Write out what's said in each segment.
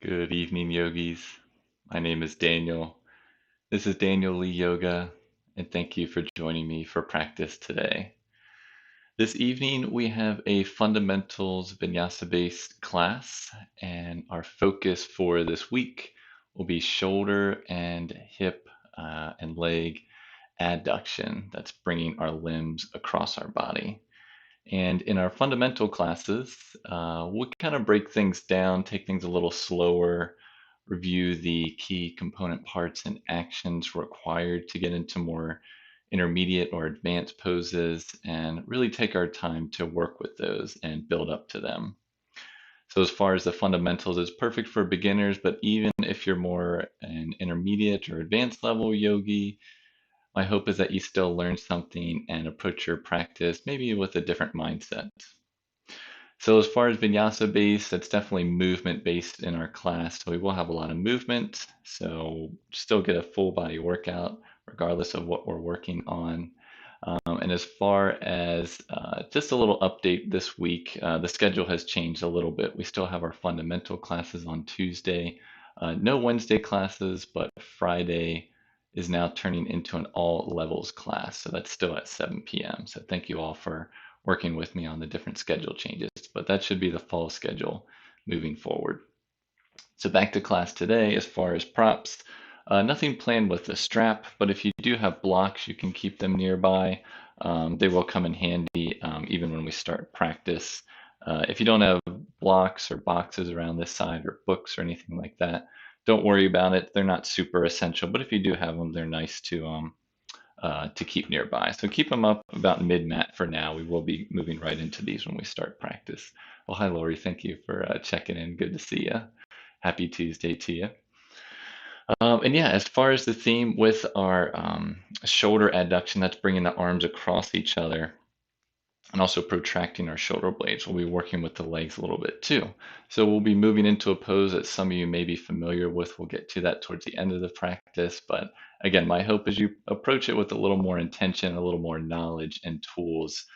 Good evening, yogis. My name is Daniel. This is Daniel Lee Yoga, and thank you for joining me for practice today. This evening, we have a fundamentals vinyasa-based class, and our focus for this week will be shoulder and hip and leg adduction. That's bringing our limbs across our body. And in our fundamental classes, we'll kind of break things down, take things a little slower, review the key component parts and actions required to get into more intermediate or advanced poses, and really take our time to work with those and build up to them. So, as far as the fundamentals, it's perfect for beginners, but even if you're more an intermediate or advanced level yogi, my hope is that you still learn something and approach your practice maybe with a different mindset. So as far as vinyasa based, that's definitely movement based in our class. So we will have a lot of movement. So still get a full body workout regardless of what we're working on. And as far as just a little update this week, the schedule has changed a little bit. We still have our fundamental classes on Tuesday. No Wednesday classes, but Friday is now turning into an all levels class. So that's still at 7 p.m. So thank you all for working with me on the different schedule changes, but that should be the fall schedule moving forward. So back to class today, as far as props, nothing planned with the strap, but if you do have blocks, you can keep them nearby. They will come in handy even when we start practice. If you don't have blocks or boxes around this side or books or anything like that, don't worry about it. They're not super essential, but if you do have them, they're nice to keep nearby. So keep them up about mid-mat for now. We will be moving right into these when we start practice. Well, hi, Lori. Thank you for checking in. Good to see you. Happy Tuesday to you. And yeah, as far as the theme with our shoulder adduction, that's bringing the arms across each other and also protracting our shoulder blades. We'll be working with the legs a little bit too. So we'll be moving into a pose that some of you may be familiar with. We'll get to that towards the end of the practice. But again, my hope is you approach it with a little more intention, a little more knowledge and tools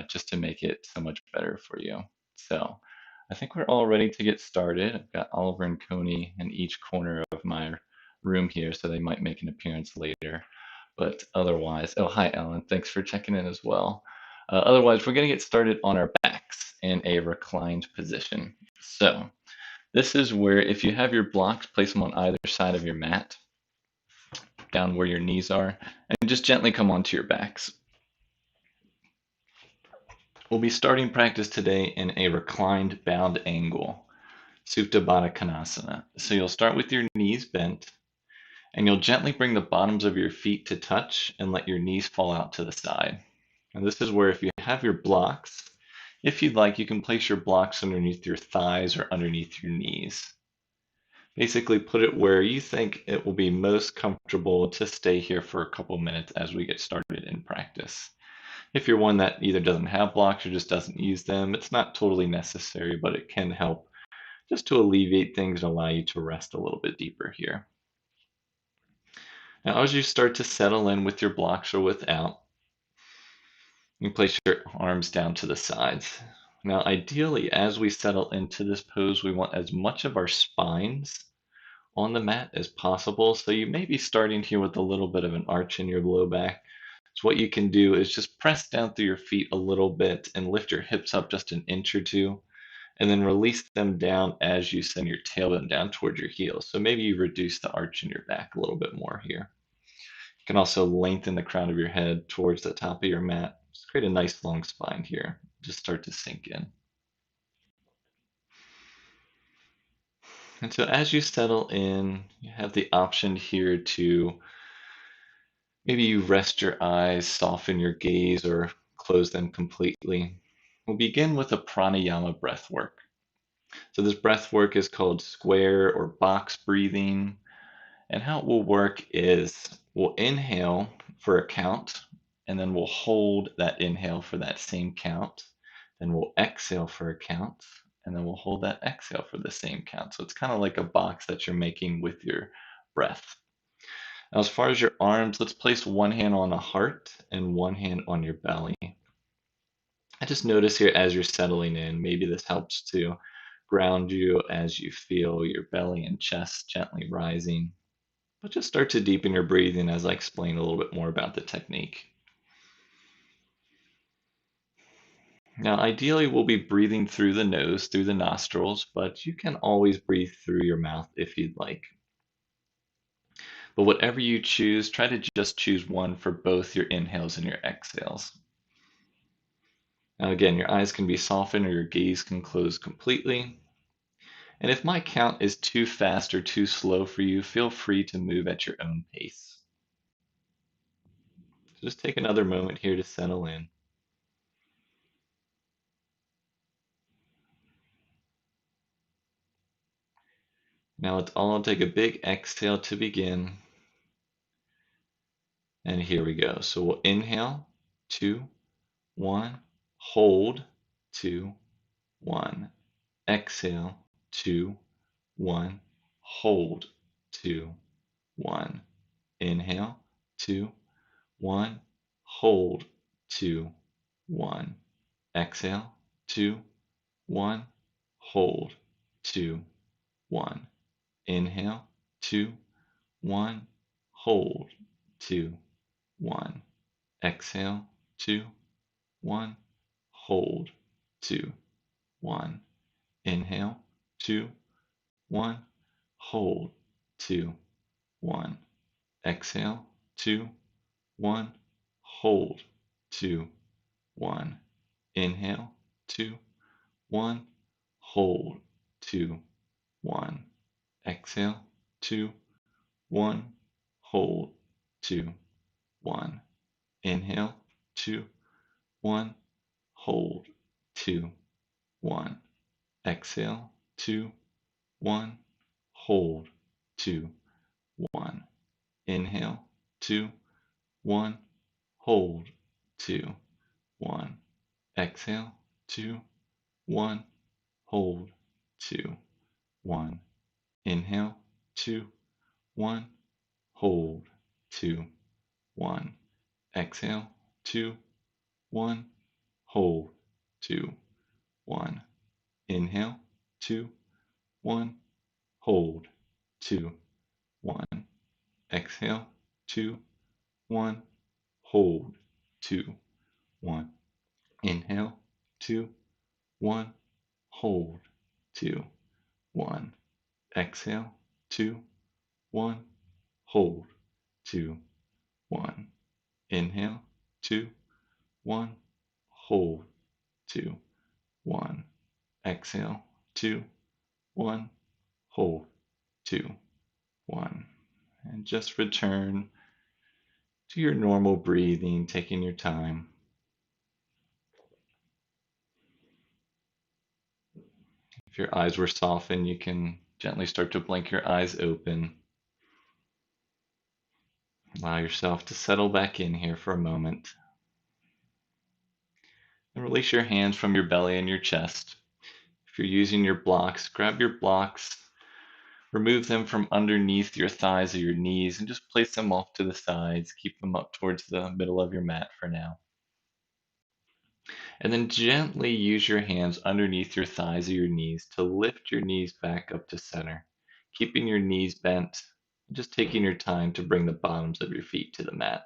just to make it so much better for you. So I think we're all ready to get started. I've got Oliver and Coney in each corner of my room here, so they might make an appearance later. But otherwise, oh, hi, Ellen. Thanks for checking in as well. Otherwise, we're going to get started on our backs in a reclined position. So this is where if you have your blocks, place them on either side of your mat, down where your knees are, and just gently come onto your backs. We'll be starting practice today in a reclined bound angle, Supta Baddha Konasana. So you'll start with your knees bent, and you'll gently bring the bottoms of your feet to touch and let your knees fall out to the side. And this is where if you have your blocks, if you'd like, you can place your blocks underneath your thighs or underneath your knees. Basically put it where you think it will be most comfortable to stay here for a couple minutes as we get started in practice. If you're one that either doesn't have blocks or just doesn't use them, it's not totally necessary, but it can help just to alleviate things and allow you to rest a little bit deeper here. Now, as you start to settle in with your blocks or without, you place your arms down to the sides. Now, ideally, as we settle into this pose, we want as much of our spines on the mat as possible. So you may be starting here with a little bit of an arch in your low back. So what you can do is just press down through your feet a little bit and lift your hips up just an inch or two, and then release them down as you send your tailbone down towards your heels. So maybe you reduce the arch in your back a little bit more here. You can also lengthen the crown of your head towards the top of your mat. Just create a nice long spine here. Just start to sink in. And so as you settle in, you have the option here to maybe you rest your eyes, soften your gaze, or close them completely. We'll begin with a pranayama breath work. So this breath work is called square or box breathing. And how it will work is we'll inhale for a count, and then we'll hold that inhale for that same count. Then we'll exhale for a count, and then we'll hold that exhale for the same count. So it's kind of like a box that you're making with your breath. Now, as far as your arms, let's place one hand on the heart and one hand on your belly. I just notice here as you're settling in, maybe this helps to ground you as you feel your belly and chest gently rising. But just start to deepen your breathing as I explain a little bit more about the technique. Now, ideally, we'll be breathing through the nose, through the nostrils, but you can always breathe through your mouth if you'd like. But whatever you choose, try to just choose one for both your inhales and your exhales. Now, again, your eyes can be softened or your gaze can close completely. And if my count is too fast or too slow for you, feel free to move at your own pace. So just take another moment here to settle in. Now let's all take a big exhale to begin. And here we go. So we'll inhale, 2, 1, hold, 2, 1, exhale, 2, 1, hold, 2, 1, inhale, 2, 1, hold, 2, 1, exhale, 2, 1, hold, 2, 1, inhale, 2, 1, hold, 2, 1, exhale, 2, 1, hold, 2, 1, inhale, 2, 1, hold, 2, 1, exhale, 2, 1, hold, 2, 1, inhale, 2, 1, hold, 2, 1, exhale, 2, 1, hold, 2, 1, inhale, 2, 1, hold, 2, 1, exhale, 2, 1, hold, 2, 1, inhale, 2, 1, hold, 2, 1, exhale, 2, 1, hold, 2, 1, inhale, 2, 1, hold, 2, 1, exhale, 2, 1, hold, 2, 1, inhale, 2, 1, hold, 2, 1, exhale, 2, 1, hold, 2, 1, inhale, 2, 1, hold, 2, 1, exhale, 2, 1, hold, 2, 1, inhale, 2, 1, hold, 2, 1, exhale, 2, 1, hold, 2, 1. And just return to your normal breathing, taking your time. If your eyes were softened, you can gently start to blink your eyes open. Allow yourself to settle back in here for a moment. And release your hands from your belly and your chest. If you're using your blocks, grab your blocks, remove them from underneath your thighs or your knees, and just place them off to the sides. Keep them up towards the middle of your mat for now. And then gently use your hands underneath your thighs or your knees to lift your knees back up to center, keeping your knees bent, just taking your time to bring the bottoms of your feet to the mat.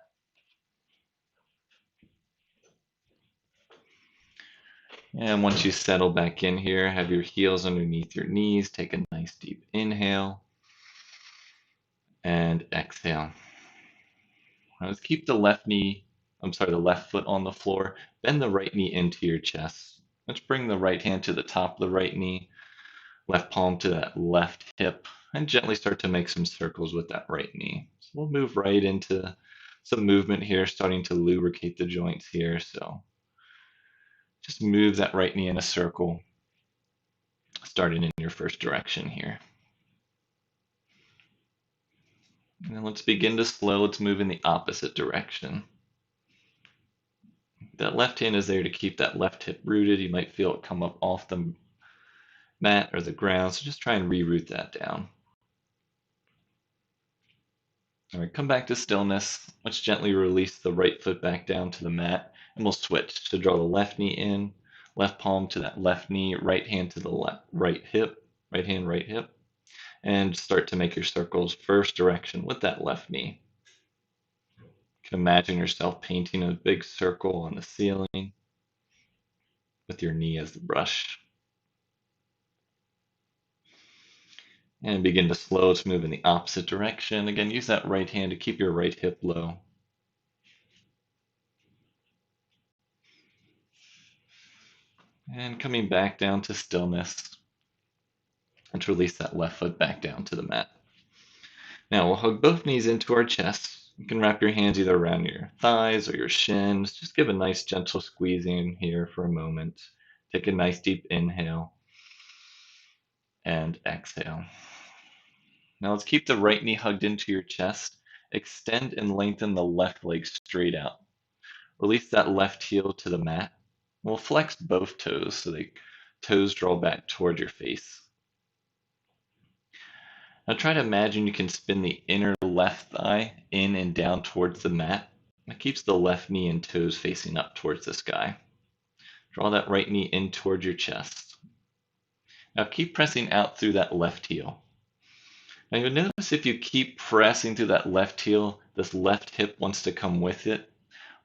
And once you settle back in here, have your heels underneath your knees. Take a nice deep inhale and exhale. Now let's keep the left foot on the floor. Bend the right knee into your chest. Let's bring the right hand to the top of the right knee, left palm to that left hip, and gently start to make some circles with that right knee. So we'll move right into some movement here, starting to lubricate the joints here. So just move that right knee in a circle, starting in your first direction here. And then let's begin to slow. Let's move in the opposite direction. That left hand is there to keep that left hip rooted. You might feel it come up off the mat or the ground, so just try and reroute that down. All right, come back to stillness. Let's gently release the right foot back down to the mat, and we'll switch to draw the left knee in, Left palm to that left knee, right hand to the right hip, right hand, right hip, and start to make your circles first direction with that left knee. You can imagine yourself painting a big circle on the ceiling with your knee as the brush. And begin to slow to move in the opposite direction. Again, use that right hand to keep your right hip low. And coming back down to stillness. And to release that left foot back down to the mat. Now we'll hug both knees into our chest. You can wrap your hands either around your thighs or your shins. Just give a nice gentle squeezing here for a moment. Take a nice deep inhale and exhale. Now let's keep the right knee hugged into your chest. Extend and lengthen the left leg straight out. Release that left heel to the mat. We'll flex both toes so the toes draw back toward your face. Now try to imagine you can spin the inner left thigh in and down towards the mat. That keeps the left knee and toes facing up towards the sky. Draw that right knee in towards your chest. Now keep pressing out through that left heel. Now you'll notice if you keep pressing through that left heel, this left hip wants to come with it.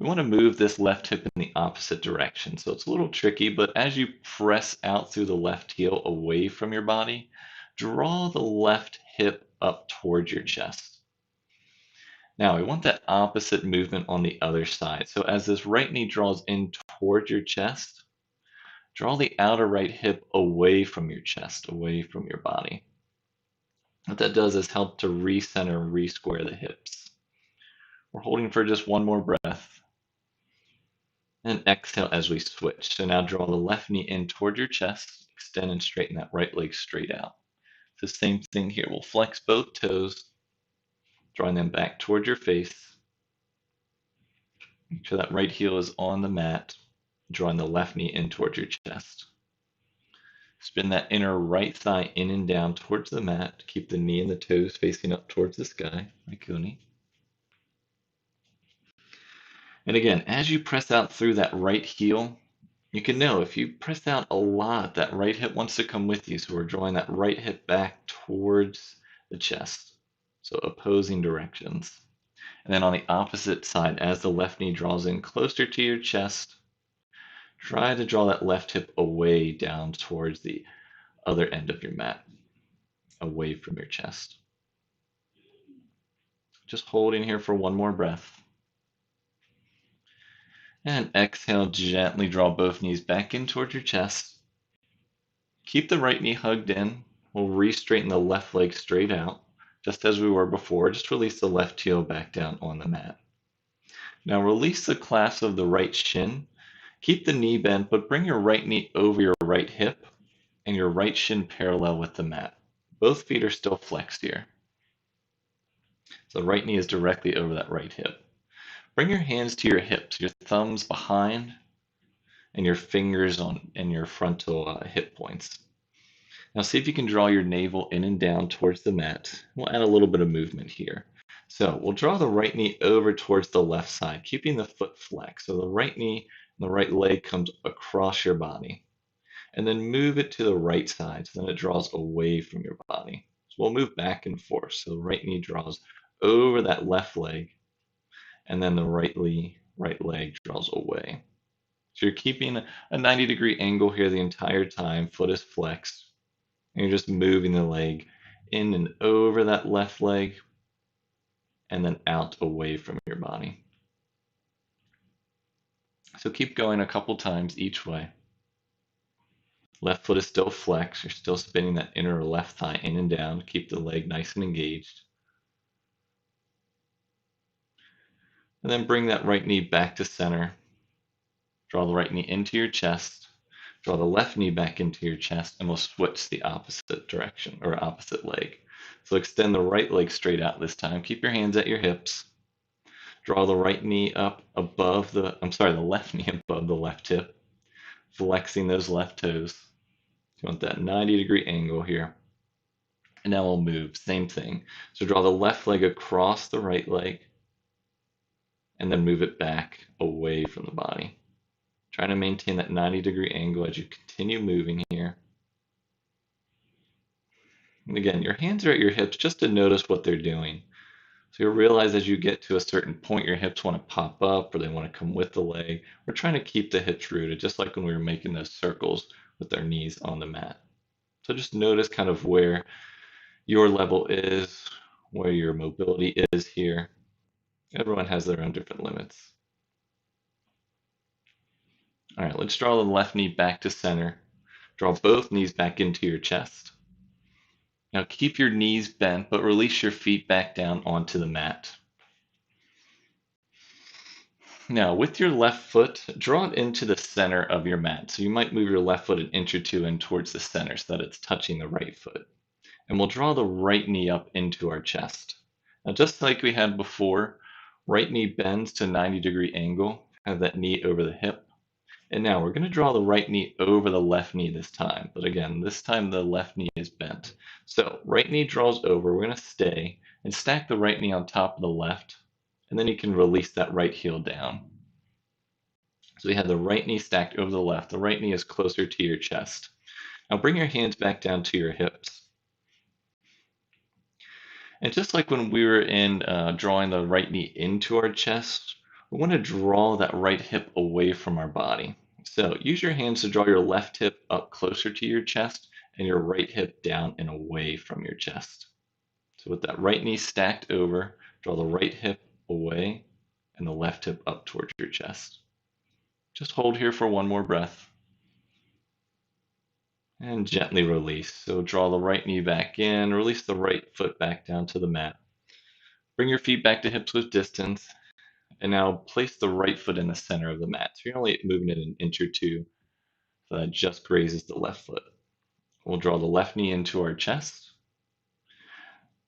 We want to move this left hip in the opposite direction. So it's a little tricky, but as you press out through the left heel away from your body, draw the left hip up towards your chest. Now we want that opposite movement on the other side. So as this right knee draws in towards your chest, draw the outer right hip away from your chest, away from your body. What that does is help to recenter and re-square the hips. We're holding for just one more breath. And exhale as we switch. So now draw the left knee in toward your chest, extend and straighten that right leg straight out. So same thing here. We'll flex both toes, drawing them back toward your face. Make sure that right heel is on the mat, drawing the left knee in towards your chest. Spin that inner right thigh in and down towards the mat. Keep the knee and the toes facing up towards the sky, like Uni. And again, as you press out through that right heel, you can know if you press out a lot, that right hip wants to come with you. So we're drawing that right hip back towards the chest. So opposing directions. And then on the opposite side, as the left knee draws in closer to your chest, try to draw that left hip away down towards the other end of your mat, away from your chest. Just holding here for one more breath. And exhale, gently draw both knees back in towards your chest. Keep the right knee hugged in. We'll re-straighten the left leg straight out, just as we were before. Just release the left heel back down on the mat. Now release the clasp of the right shin. Keep the knee bent, but bring your right knee over your right hip and your right shin parallel with the mat. Both feet are still flexed here. So the right knee is directly over that right hip. Bring your hands to your hips, your thumbs behind, and your fingers on and your frontal hip points. Now see if you can draw your navel in and down towards the mat. We'll add a little bit of movement here. So we'll draw the right knee over towards the left side, keeping the foot flexed. So the right knee and the right leg comes across your body. And then move it to the right side, so then it draws away from your body. So we'll move back and forth. So the right knee draws over that left leg, and then the right leg draws away. So you're keeping a 90-degree angle here the entire time. Foot is flexed. And you're just moving the leg in and over that left leg, and then out away from your body. So keep going a couple times each way. Left foot is still flexed. You're still spinning that inner left thigh in and down to keep the leg nice and engaged. And then bring that right knee back to center. Draw the right knee into your chest. Draw the left knee back into your chest, and we'll switch the opposite direction, or opposite leg. So extend the right leg straight out this time. Keep your hands at your hips. Draw the right knee up above the left knee above the left hip, flexing those left toes. You want that 90-degree angle here. And now we'll move, same thing. So draw the left leg across the right leg, and then move it back away from the body. Trying to maintain that 90-degree angle as you continue moving here. And again, your hands are at your hips just to notice what they're doing. So you'll realize as you get to a certain point, your hips want to pop up or they want to come with the leg. We're trying to keep the hips rooted, just like when we were making those circles with our knees on the mat. So just notice kind of where your level is, where your mobility is here. Everyone has their own different limits. All right, let's draw the left knee back to center. Draw both knees back into your chest. Now keep your knees bent, but release your feet back down onto the mat. Now, with your left foot, draw it into the center of your mat. So you might move your left foot an inch or two in towards the center so that it's touching the right foot. And we'll draw the right knee up into our chest. Now, just like we had before, right knee bends to 90-degree angle, have that knee over the hip. And now we're going to draw the right knee over the left knee this time. But again, this time the left knee is bent. So right knee draws over, we're going to stay and stack the right knee on top of the left. And then you can release that right heel down. So we have the right knee stacked over the left. The right knee is closer to your chest. Now bring your hands back down to your hips. And just like when we were in drawing the right knee into our chest, we want to draw that right hip away from our body. So use your hands to draw your left hip up closer to your chest and your right hip down and away from your chest. So with that right knee stacked over, draw the right hip away and the left hip up towards your chest. Just hold here for one more breath. And gently release. So draw the right knee back in, release the right foot back down to the mat. Bring your feet back to hips with distance. And now place the right foot in the center of the mat. So you're only moving it an inch or two. So that just grazes the left foot. We'll draw the left knee into our chest.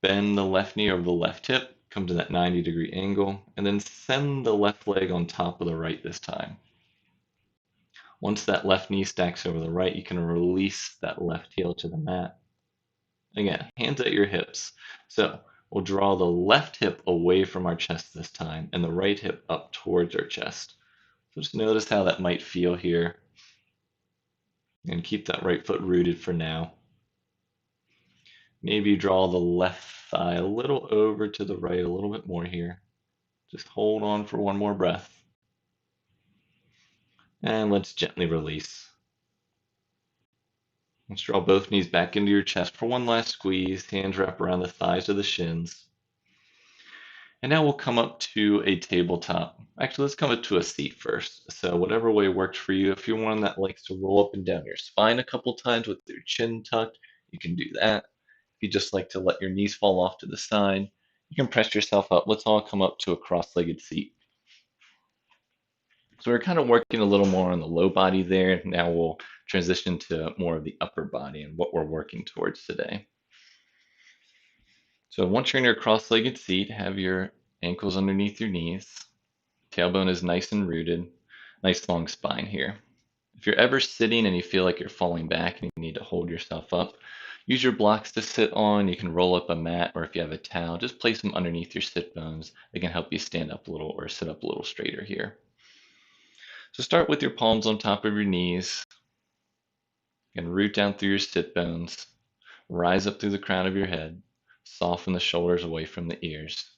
Bend the left knee over the left hip. Come to that 90-degree angle. And then send the left leg on top of the right this time. Once that left knee stacks over the right, you can release that left heel to the mat. Again, hands at your hips. So we'll draw the left hip away from our chest this time and the right hip up towards our chest. So just notice how that might feel here. And keep that right foot rooted for now. Maybe draw the left thigh a little over to the right, a little bit more here. Just hold on for one more breath. And let's gently release. Let's draw both knees back into your chest for one last squeeze. Hands wrap around the thighs or the shins. And now we'll come up to a tabletop. Actually, let's come up to a seat first. So whatever way works for you. If you're one that likes to roll up and down your spine a couple times with your chin tucked, you can do that. If you just like to let your knees fall off to the side, you can press yourself up. Let's all come up to a cross-legged seat. So we're kind of working a little more on the low body there. Now we'll transition to more of the upper body and what we're working towards today. So once you're in your cross-legged seat, have your ankles underneath your knees. Tailbone is nice and rooted. Nice long spine here. If you're ever sitting and you feel like you're falling back and you need to hold yourself up, use your blocks to sit on. You can roll up a mat, or if you have a towel, just place them underneath your sit bones. They can help you stand up a little or sit up a little straighter here. So start with your palms on top of your knees. You can root down through your sit bones. Rise up through the crown of your head. Soften the shoulders away from the ears.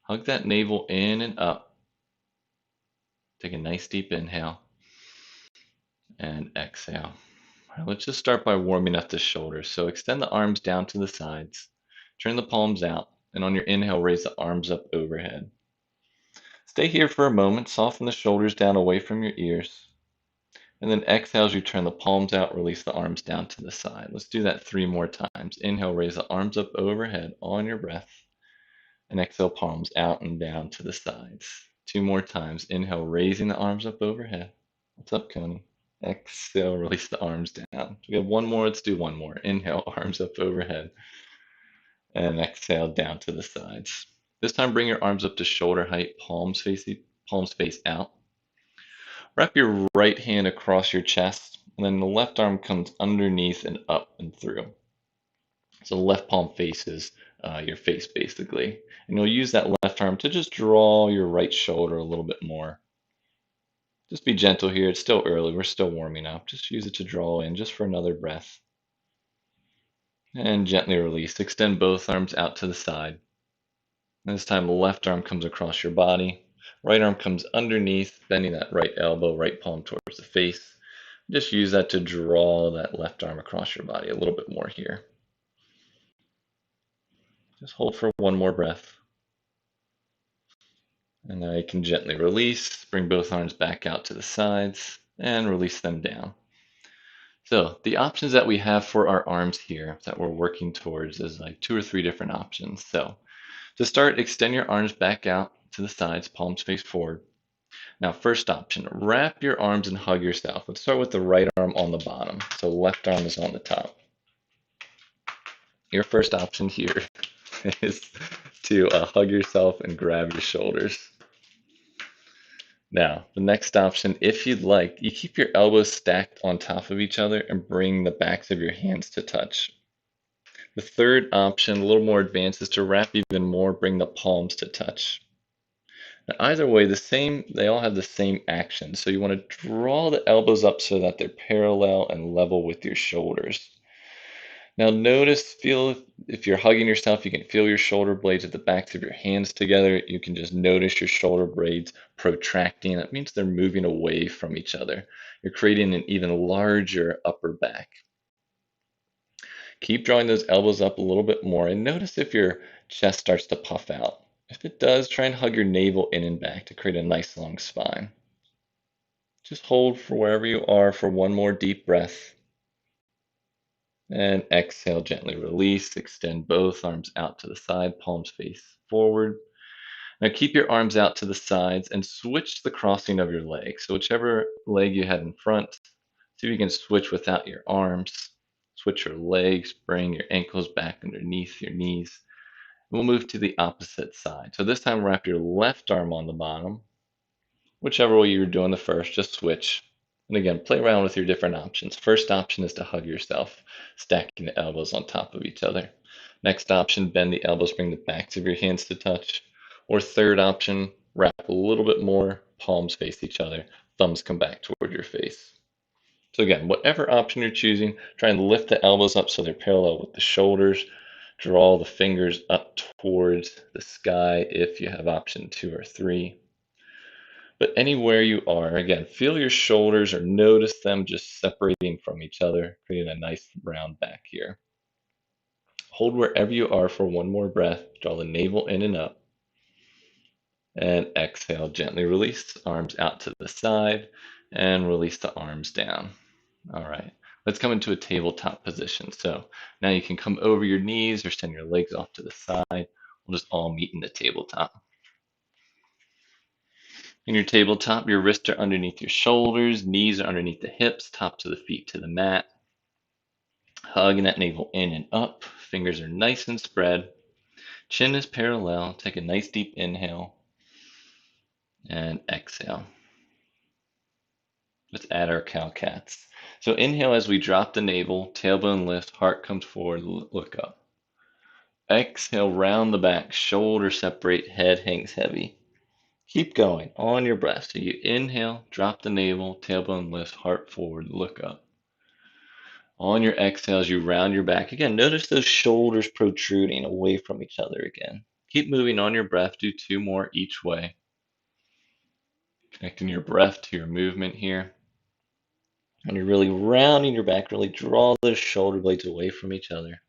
Hug that navel in and up. Take a nice deep inhale and exhale. All right, let's just start by warming up the shoulders. So extend the arms down to the sides. Turn the palms out. And on your inhale, raise the arms up overhead. Stay here for a moment. Soften the shoulders down away from your ears. And then exhale as you turn the palms out, release the arms down to the side. Let's do that 3 more times. Inhale, raise the arms up overhead on your breath. And exhale, palms out and down to the sides. 2 more times. Inhale, raising the arms up overhead. What's up, Coney? Exhale, release the arms down. We have 1 more. Let's do 1 more. Inhale, arms up overhead. And exhale, down to the sides. This time, bring your arms up to shoulder height, palms face out. Wrap your right hand across your chest, and then the left arm comes underneath and up and through. So the left palm faces your face, basically. And you'll use that left arm to just draw your right shoulder a little bit more. Just be gentle here. It's still early. We're still warming up. Just use it to draw in just for another breath. And gently release. Extend both arms out to the side. This time, the left arm comes across your body. Right arm comes underneath, bending that right elbow, right palm towards the face. Just use that to draw that left arm across your body a little bit more here. Just hold for one more breath. And now you can gently release, bring both arms back out to the sides, and release them down. So the options that we have for our arms here that we're working towards is like 2 or 3 different options. So to start, extend your arms back out to the sides, palms face forward. Now, first option, wrap your arms and hug yourself. Let's start with the right arm on the bottom. So left arm is on the top. Your first option here is to hug yourself and grab your shoulders. Now, the next option, if you'd like, you keep your elbows stacked on top of each other and bring the backs of your hands to touch. The third option, a little more advanced, is to wrap even more, bring the palms to touch. Now, either way, they all have the same action. So you want to draw the elbows up so that they're parallel and level with your shoulders. Now feel if you're hugging yourself, you can feel your shoulder blades at the backs of your hands together. You can just notice your shoulder blades protracting. That means they're moving away from each other. You're creating an even larger upper back. Keep drawing those elbows up a little bit more and notice if your chest starts to puff out. If it does, try and hug your navel in and back to create a nice long spine. Just hold for wherever you are for one more deep breath. And exhale, gently release. Extend both arms out to the side, palms face forward. Now keep your arms out to the sides and switch the crossing of your legs. So whichever leg you had in front, see if you can switch without your arms. Switch your legs, bring your ankles back underneath your knees. We'll move to the opposite side. So this time wrap your left arm on the bottom. Whichever way you were doing the first, just switch. And again, play around with your different options. First option is to hug yourself, stacking the elbows on top of each other. Next option, bend the elbows, bring the backs of your hands to touch. Or third option, wrap a little bit more, palms face each other, thumbs come back toward your face. So again, whatever option you're choosing, try and lift the elbows up so they're parallel with the shoulders. Draw the fingers up towards the sky if you have option 2 or 3. But anywhere you are, again, feel your shoulders or notice them just separating from each other, creating a nice round back here. Hold wherever you are for one more breath. Draw the navel in and up. And exhale, gently release. Arms out to the side and release the arms down. All right, let's come into a tabletop position. So now you can come over your knees or send your legs off to the side. We'll just all meet in the tabletop. In your tabletop, your wrists are underneath your shoulders, knees are underneath the hips, top to the feet to the mat. Hugging that navel in and up. Fingers are nice and spread. Chin is parallel. Take a nice deep inhale and exhale. Let's add our cow cats. So inhale as we drop the navel, tailbone lifts, heart comes forward, look up. Exhale, round the back, shoulders separate, head hangs heavy. Keep going on your breath. So you inhale, drop the navel, tailbone lifts, heart forward, look up. On your exhales, you round your back. Again, notice those shoulders protruding away from each other again. Keep moving on your breath. Do 2 more each way. Connecting your breath to your movement here. And you're really rounding your back. Really draw those shoulder blades away from each other.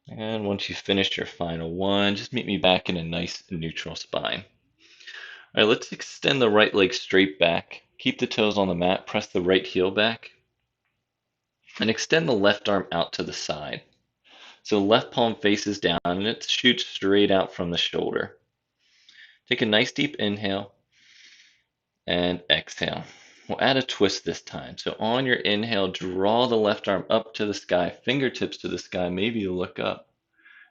And once you've finished your final one, just meet me back in a nice neutral spine. All right, let's extend the right leg straight back. Keep the toes on the mat. Press the right heel back. And extend the left arm out to the side. So left palm faces down and it shoots straight out from the shoulder. Take a nice deep inhale and exhale. We'll add a twist this time. So on your inhale, draw the left arm up to the sky, fingertips to the sky, maybe you look up.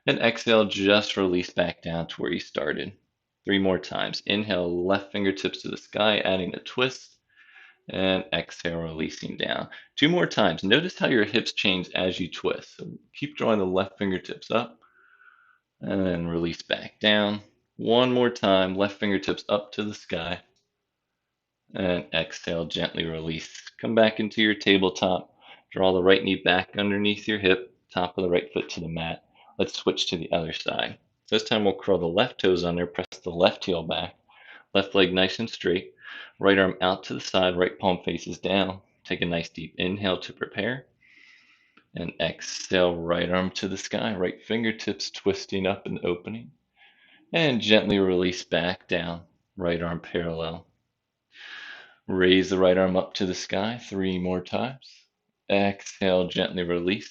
And exhale, just release back down to where you started. 3 more times. Inhale, left fingertips to the sky, adding a twist. And exhale, releasing down. 2 more times. Notice how your hips change as you twist. So keep drawing the left fingertips up. And then release back down. One more time, left fingertips up to the sky. And exhale, gently release. Come back into your tabletop. Draw the right knee back underneath your hip, top of the right foot to the mat. Let's switch to the other side. This time we'll curl the left toes under, press the left heel back, left leg nice and straight, right arm out to the side, right palm faces down. Take a nice deep inhale to prepare. And exhale, right arm to the sky, right fingertips twisting up and opening. And gently release back down, right arm parallel. Raise the right arm up to the sky 3 more times. Exhale, gently release.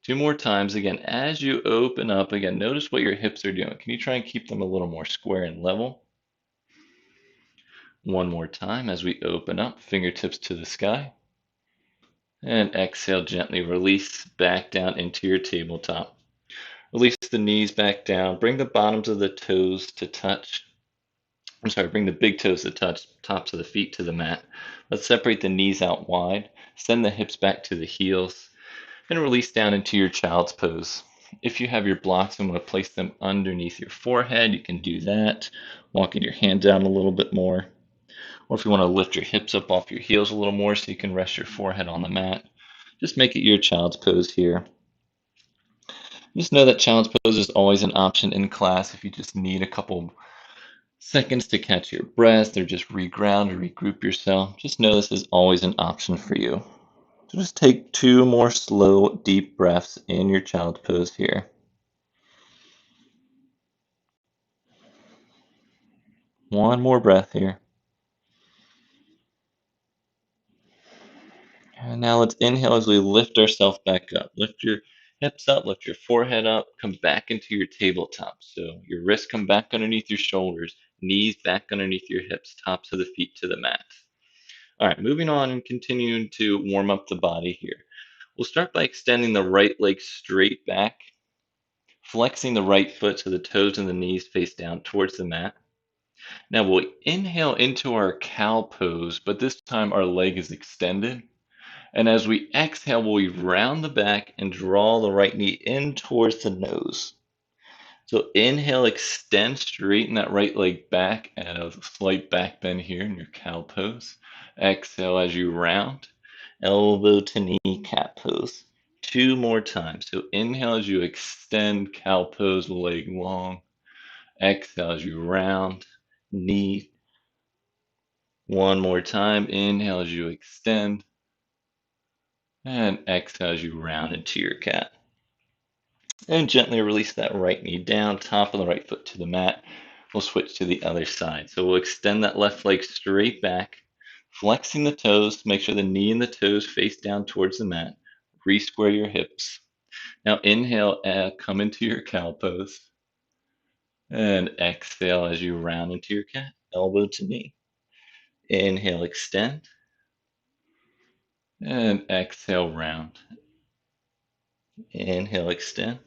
2 more times. Again, as you open up, again, notice what your hips are doing. Can you try and keep them a little more square and level? One more time as we open up, fingertips to the sky. And exhale, gently release back down into your tabletop. Release the knees back down. Bring the bottoms of the toes to touch. Bring the big toes to touch, tops of the feet to the mat. Let's separate the knees out wide. Send the hips back to the heels. And release down into your child's pose. If you have your blocks and want to place them underneath your forehead, you can do that. Walking your hand down a little bit more. Or if you want to lift your hips up off your heels a little more so you can rest your forehead on the mat, just make it your child's pose here. Just know that child's pose is always an option in class if you just need a couple seconds to catch your breath or just reground or regroup yourself. Just know this is always an option for you. So just take 2 more slow, deep breaths in your child's pose here. One more breath here. And now let's inhale as we lift ourselves back up. Lift your hips up, lift your forehead up, come back into your tabletop. So your wrists come back underneath your shoulders, knees back underneath your hips, tops of the feet to the mat. All right, moving on and continuing to warm up the body here. We'll start by extending the right leg straight back, flexing the right foot so the toes and the knees face down towards the mat. Now we'll inhale into our cow pose, but this time our leg is extended. And as we exhale, we round the back and draw the right knee in towards the nose. So inhale, extend, straighten that right leg back, and a slight back bend here in your cow pose. Exhale as you round, elbow to knee cat pose. 2 more times. So inhale as you extend, cow pose, leg long. Exhale as you round, knee. One more time. Inhale as you extend. And exhale as you round into your cat. And gently release that right knee down, top of the right foot to the mat. We'll switch to the other side. So we'll extend that left leg straight back, flexing the toes. Make sure the knee and the toes face down towards the mat. Re-square your hips. Now inhale, come into your cow pose. And exhale as you round into your cat, elbow to knee. Inhale, extend. And exhale, round. Inhale, extend.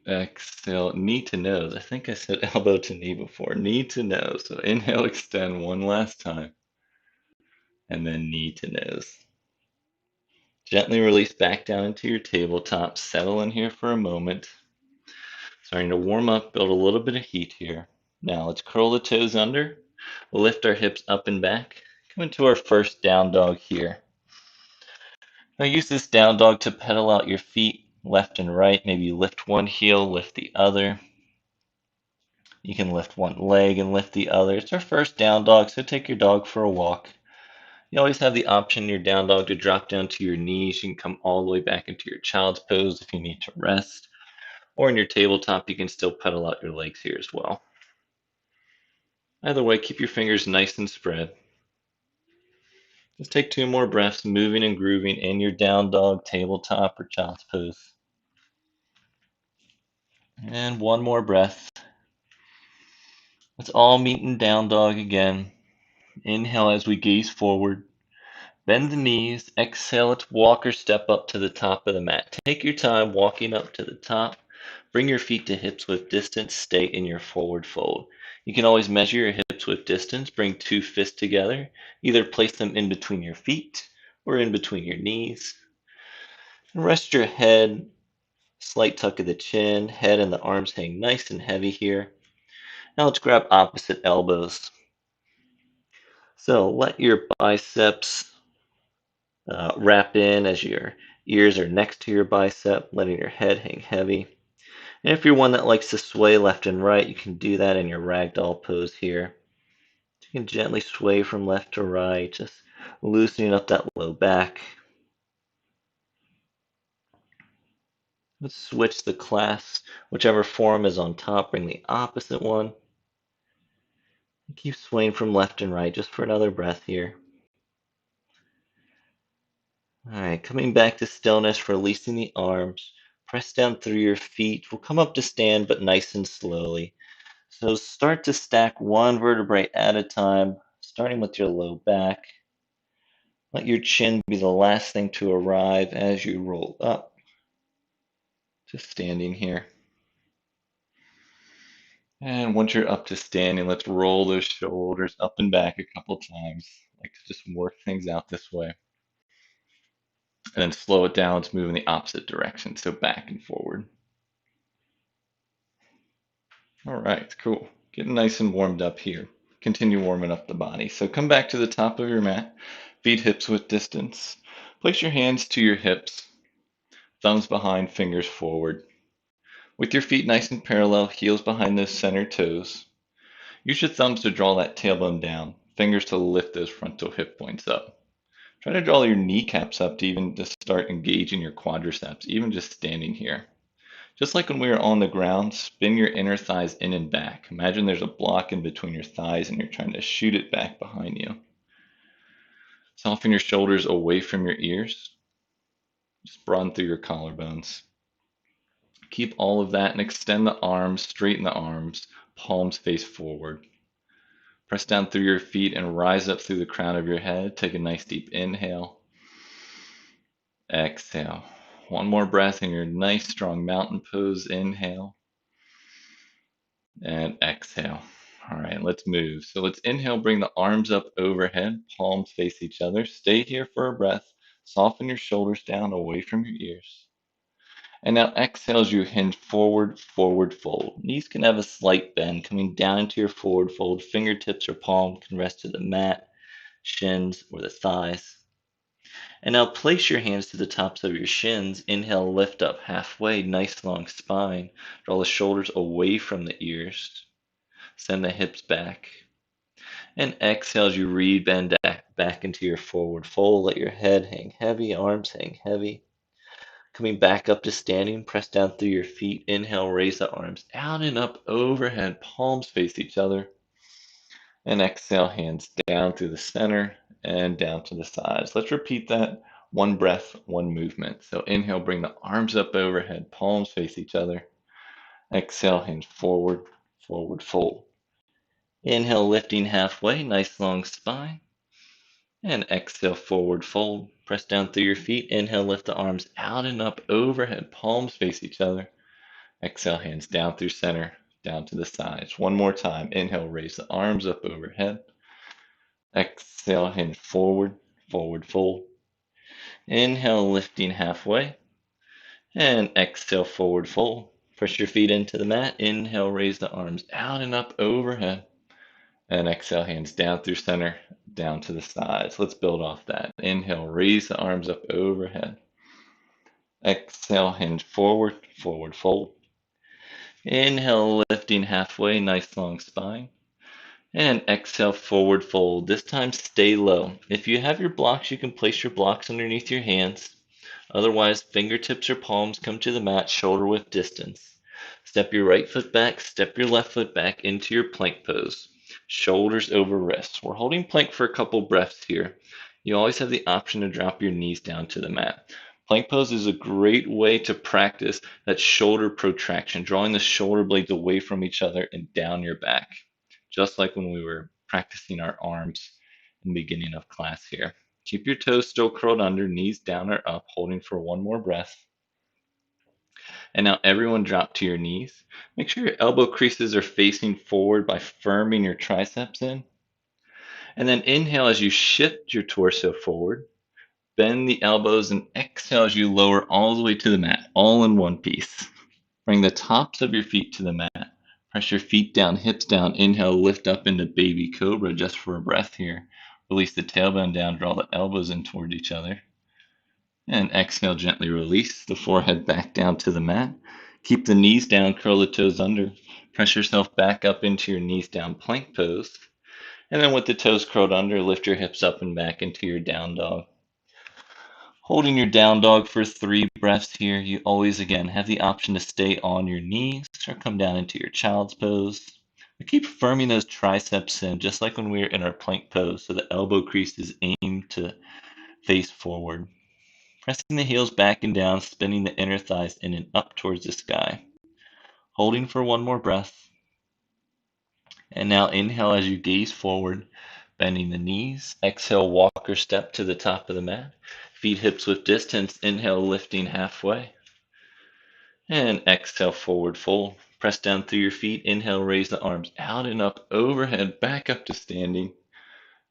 Exhale, knee to nose. I think I said elbow to knee before. Knee to nose. So inhale, extend one last time. And then knee to nose. Gently release back down into your tabletop. Settle in here for a moment. Starting to warm up, build a little bit of heat here. Now let's curl the toes under. Lift our hips up and back. Come into our first down dog here. Now use this down dog to pedal out your feet left and right. Maybe lift one heel, lift the other. You can lift one leg and lift the other. It's our first down dog, so take your dog for a walk. You always have the option in your down dog to drop down to your knees. You can come all the way back into your child's pose if you need to rest. Or in your tabletop, you can still pedal out your legs here as well. Either way, keep your fingers nice and spread. Just take 2 more breaths, moving and grooving in your down dog, tabletop, or child's pose. And 1 more breath. Let's all meet in down dog again. Inhale as we gaze forward. Bend the knees. Exhale, let's walk or step up to the top of the mat. Take your time walking up to the top. Bring your feet to hips with distance. Stay in your forward fold. You can always measure your hips with distance. Bring 2 fists together. Either place them in between your feet or in between your knees. Rest your head Slight tuck of the chin, head and the arms hang nice and heavy here. Now let's grab opposite elbows. So let your biceps wrap in as your ears are next to your bicep, letting your head hang heavy. And if you're one that likes to sway left and right, you can do that in your ragdoll pose here. You can gently sway from left to right, just loosening up that low back. Let's switch the class. Whichever form is on top, bring the opposite one. Keep swaying from left and right just for another breath here. All right, coming back to stillness, releasing the arms. Press down through your feet. We'll come up to stand, but nice and slowly. So start to stack one vertebrae at a time, starting with your low back. Let your chin be the last thing to arrive as you roll up. Just standing here. And once you're up to standing, let's roll those shoulders up and back a couple times. Like to just work things out this way. And then slow it down to move in the opposite direction, so back and forward. All right, cool. Getting nice and warmed up here. Continue warming up the body. So come back to the top of your mat, feet hips width distance. Place your hands to your hips, thumbs behind, fingers forward. With your feet nice and parallel, heels behind those center toes. Use your thumbs to draw that tailbone down, fingers to lift those frontal hip points up. Try to draw your kneecaps up to even just start engaging your quadriceps, even just standing here. Just like when we were on the ground, spin your inner thighs in and back. Imagine there's a block in between your thighs and you're trying to shoot it back behind you. Soften your shoulders away from your ears. Just broaden through your collarbones. Keep all of that and extend the arms, straighten the arms, palms face forward. Press down through your feet and rise up through the crown of your head. Take a nice deep inhale. Exhale. One more breath in your nice strong mountain pose. Inhale. And exhale. All right, let's move. So let's inhale, bring the arms up overhead, palms face each other. Stay here for a breath. Soften your shoulders down away from your ears. And now exhale as you hinge forward, forward fold. Knees can have a slight bend coming down into your forward fold. Fingertips or palm can rest to the mat, shins, or the thighs. And now place your hands to the tops of your shins. Inhale, lift up halfway, nice long spine. Draw the shoulders away from the ears. Send the hips back. And exhale as you rebend back into your forward fold. Let your head hang heavy, arms hang heavy. Coming back up to standing, press down through your feet. Inhale, raise the arms out and up overhead. Palms face each other. And exhale, hands down through the center and down to the sides. Let's repeat that. One breath, one movement. So inhale, bring the arms up overhead. Palms face each other. Exhale, hands forward, forward fold. Inhale, lifting halfway, nice long spine. And exhale, forward fold. Press down through your feet. Inhale, lift the arms out and up overhead. Palms face each other. Exhale, hands down through center, down to the sides. One more time. Inhale, raise the arms up overhead. Exhale, hinge forward, forward fold. Inhale, lifting halfway. And exhale, forward fold. Press your feet into the mat. Inhale, raise the arms out and up overhead. And exhale, hands down through center, down to the sides. Let's build off that. Inhale, raise the arms up overhead. Exhale, hinge forward, forward fold. Inhale, lifting halfway, nice long spine. And exhale, forward fold. This time, stay low. If you have your blocks, you can place your blocks underneath your hands. Otherwise, fingertips or palms come to the mat, shoulder width distance. Step your right foot back, step your left foot back into your plank pose. Shoulders over wrists. We're holding plank for a couple breaths here. You always have the option to drop your knees down to the mat. Plank pose is a great way to practice that shoulder protraction, drawing the shoulder blades away from each other and down your back, just like when we were practicing our arms in the beginning of class here. Keep your toes still curled under, knees down or up, holding for one more breath. And now everyone drop to your knees. Make sure your elbow creases are facing forward by firming your triceps in. And then inhale as you shift your torso forward. bend the elbows and exhale as you lower all the way to the mat, all in one piece. Bring the tops of your feet to the mat. Press your feet down, hips down. Inhale, lift up into baby cobra just for a breath here. Release the tailbone down, draw the elbows in toward each other. And exhale, gently release the forehead back down to the mat. Keep the knees down, curl the toes under. Press yourself back up into your knees down plank pose. And then with the toes curled under, lift your hips up and back into your down dog. Holding your down dog for 3 breaths here. You always, again, have the option to stay on your knees or come down into your child's pose. But keep firming those triceps in, just like when we were in our plank pose, so the elbow crease is aimed to face forward. Pressing the heels back and down, spinning the inner thighs in and up towards the sky. Holding for 1 more breath. And now inhale as you gaze forward, bending the knees. Exhale, walk or step to the top of the mat. Feet hips width distance. Inhale, lifting halfway. And exhale, forward fold. Press down through your feet. Inhale, raise the arms out and up, overhead, back up to standing.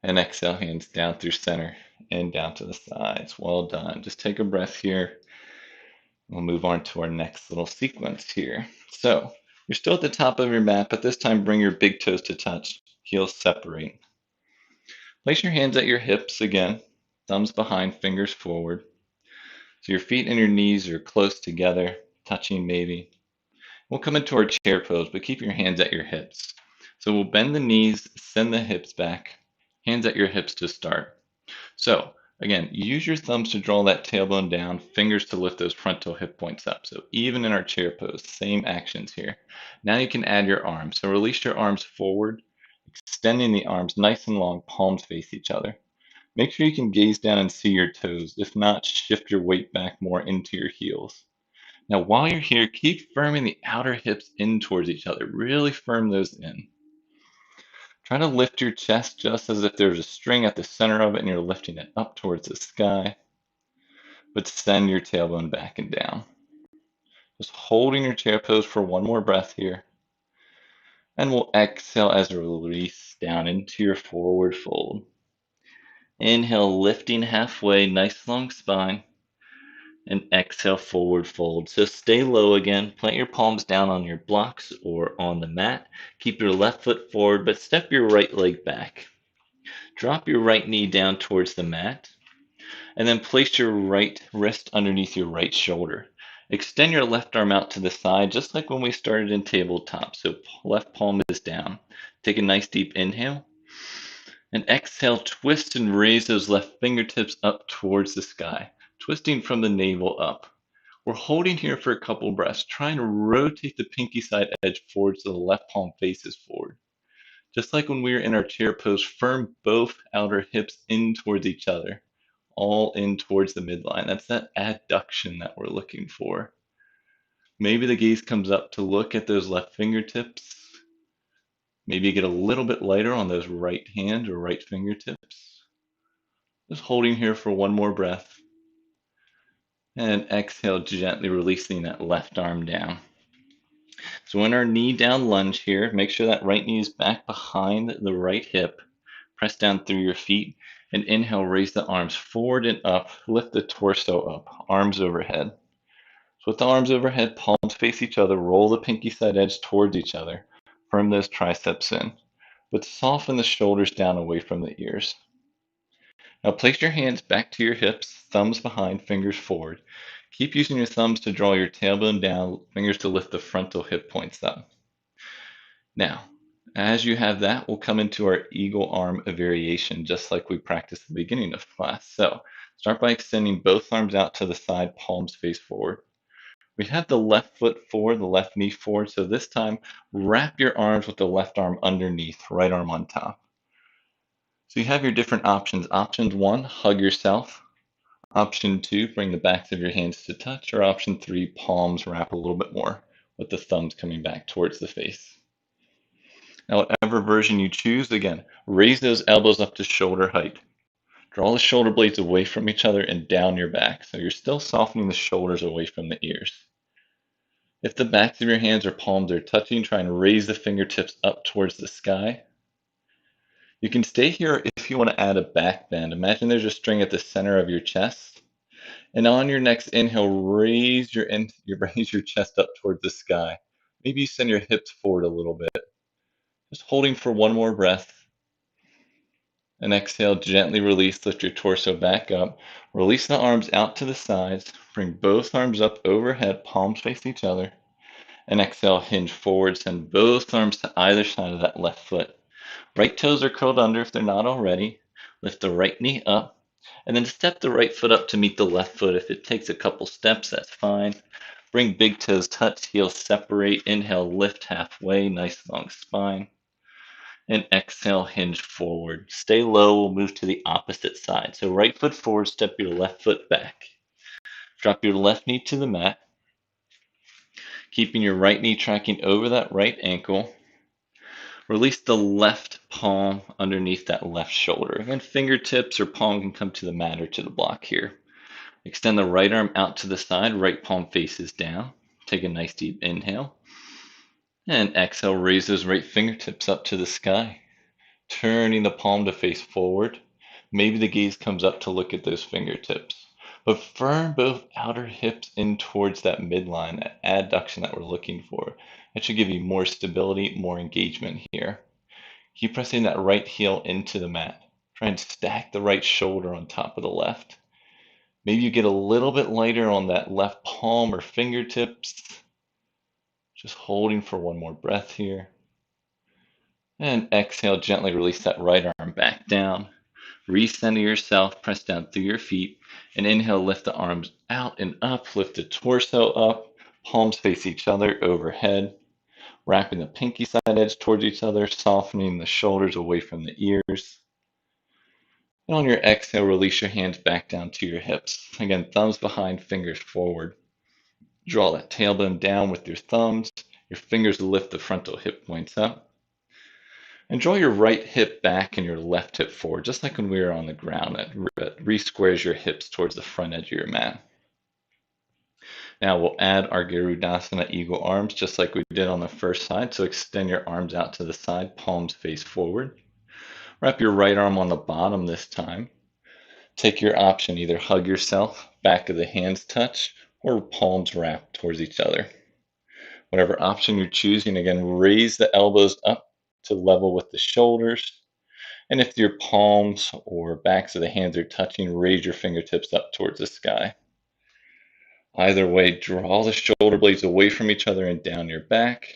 And exhale, hands down through center and down to the sides. Well done. Just take a breath here. We'll move on to our next little sequence here. So you're still at the top of your mat, but this time bring your big toes to touch. Heels separate. Place your hands at your hips again. Thumbs behind, fingers forward. So your feet and your knees are close together, touching maybe. We'll come into our chair pose, but keep your hands at your hips. So we'll bend the knees, send the hips back, hands at your hips to start. So again, use your thumbs to draw that tailbone down, fingers to lift those frontal hip points up. So even in our chair pose, same actions here. Now you can add your arms. So release your arms forward, extending the arms nice and long, palms face each other. Make sure you can gaze down and see your toes. If not, shift your weight back more into your heels. Now, while you're here, keep firming the outer hips in towards each other. Really firm those in. Try to lift your chest just as if there's a string at the center of it and you're lifting it up towards the sky. But send your tailbone back and down. Just holding your chair pose for 1 more breath here. And we'll exhale as a release down into your forward fold. Inhale, lifting halfway, nice long spine. And exhale, forward fold. So stay low again. Plant your palms down on your blocks or on the mat. Keep your left foot forward, but step your right leg back. Drop your right knee down towards the mat. And then place your right wrist underneath your right shoulder. Extend your left arm out to the side, just like when we started in tabletop. So left palm is down. Take a nice deep inhale. And exhale, twist and raise those left fingertips up towards the sky, twisting from the navel up. We're holding here for a couple breaths, trying to rotate the pinky side edge forward so the left palm faces forward. Just like when we were in our chair pose, firm both outer hips in towards each other, all in towards the midline. That's that adduction that we're looking for. Maybe the gaze comes up to look at those left fingertips. Maybe get a little bit lighter on those right hand or right fingertips. Just holding here for 1 more breath. And exhale, gently releasing that left arm down. So in our knee down lunge here, make sure that right knee is back behind the right hip. Press down through your feet and inhale, raise the arms forward and up. Lift the torso up, arms overhead. So with the arms overhead, palms face each other, roll the pinky side edge towards each other. Firm those triceps in, but soften the shoulders down away from the ears. Now place your hands back to your hips, thumbs behind, fingers forward. Keep using your thumbs to draw your tailbone down, fingers to lift the frontal hip points up. Now, as you have that, we'll come into our eagle arm variation, just like we practiced at the beginning of class. So start by extending both arms out to the side, palms face forward. We have the left foot forward, the left knee forward. So this time, wrap your arms with the left arm underneath, right arm on top. So you have your different options. Option 1, hug yourself. Option 2, bring the backs of your hands to touch. Or option 3, palms wrap a little bit more with the thumbs coming back towards the face. Now, whatever version you choose, again, raise those elbows up to shoulder height. Draw the shoulder blades away from each other and down your back. So you're still softening the shoulders away from the ears. If the backs of your hands or palms are touching, try and raise the fingertips up towards the sky. You can stay here if you want to add a back bend. Imagine there's a string at the center of your chest. And on your next inhale, raise your chest up towards the sky. Maybe you send your hips forward a little bit. Just holding for one more breath. And exhale, gently release, lift your torso back up. Release the arms out to the sides. Bring both arms up overhead, palms face each other. And exhale, hinge forward, send both arms to either side of that left foot. Right toes are curled under if they're not already. Lift the right knee up, and then step the right foot up to meet the left foot. If it takes a couple steps, that's fine. Bring big toes touch, heels separate. Inhale, lift halfway, nice long spine. And exhale, hinge forward. Stay low, we'll move to the opposite side. So right foot forward, step your left foot back. Drop your left knee to the mat, keeping your right knee tracking over that right ankle. Release the left palm underneath that left shoulder. Again, fingertips or palm can come to the mat or to the block here. Extend the right arm out to the side, right palm faces down. Take a nice deep inhale. And exhale, raise those right fingertips up to the sky. Turning the palm to face forward. Maybe the gaze comes up to look at those fingertips. But firm both outer hips in towards that midline, that adduction that we're looking for. That should give you more stability, more engagement here. Keep pressing that right heel into the mat. Try and stack the right shoulder on top of the left. Maybe you get a little bit lighter on that left palm or fingertips. Just holding for one more breath here. And exhale, gently release that right arm back down. Recenter yourself, press down through your feet. And inhale, lift the arms out and up. Lift the torso up. Palms face each other overhead. Wrapping the pinky side edge towards each other, softening the shoulders away from the ears. And on your exhale, release your hands back down to your hips. Again, thumbs behind, fingers forward. Draw that tailbone down with your thumbs. Your fingers lift the frontal hip points up. And draw your right hip back and your left hip forward, just like when we were on the ground. That re-squares your hips towards the front edge of your mat. Now we'll add our Garudasana eagle arms, just like we did on the first side. So extend your arms out to the side, palms face forward. Wrap your right arm on the bottom this time. Take your option, either hug yourself, back of the hands touch, or palms wrap towards each other. Whatever option you're choosing, again, raise the elbows up to level with the shoulders. And if your palms or backs of the hands are touching, raise your fingertips up towards the sky. Either way, draw the shoulder blades away from each other and down your back.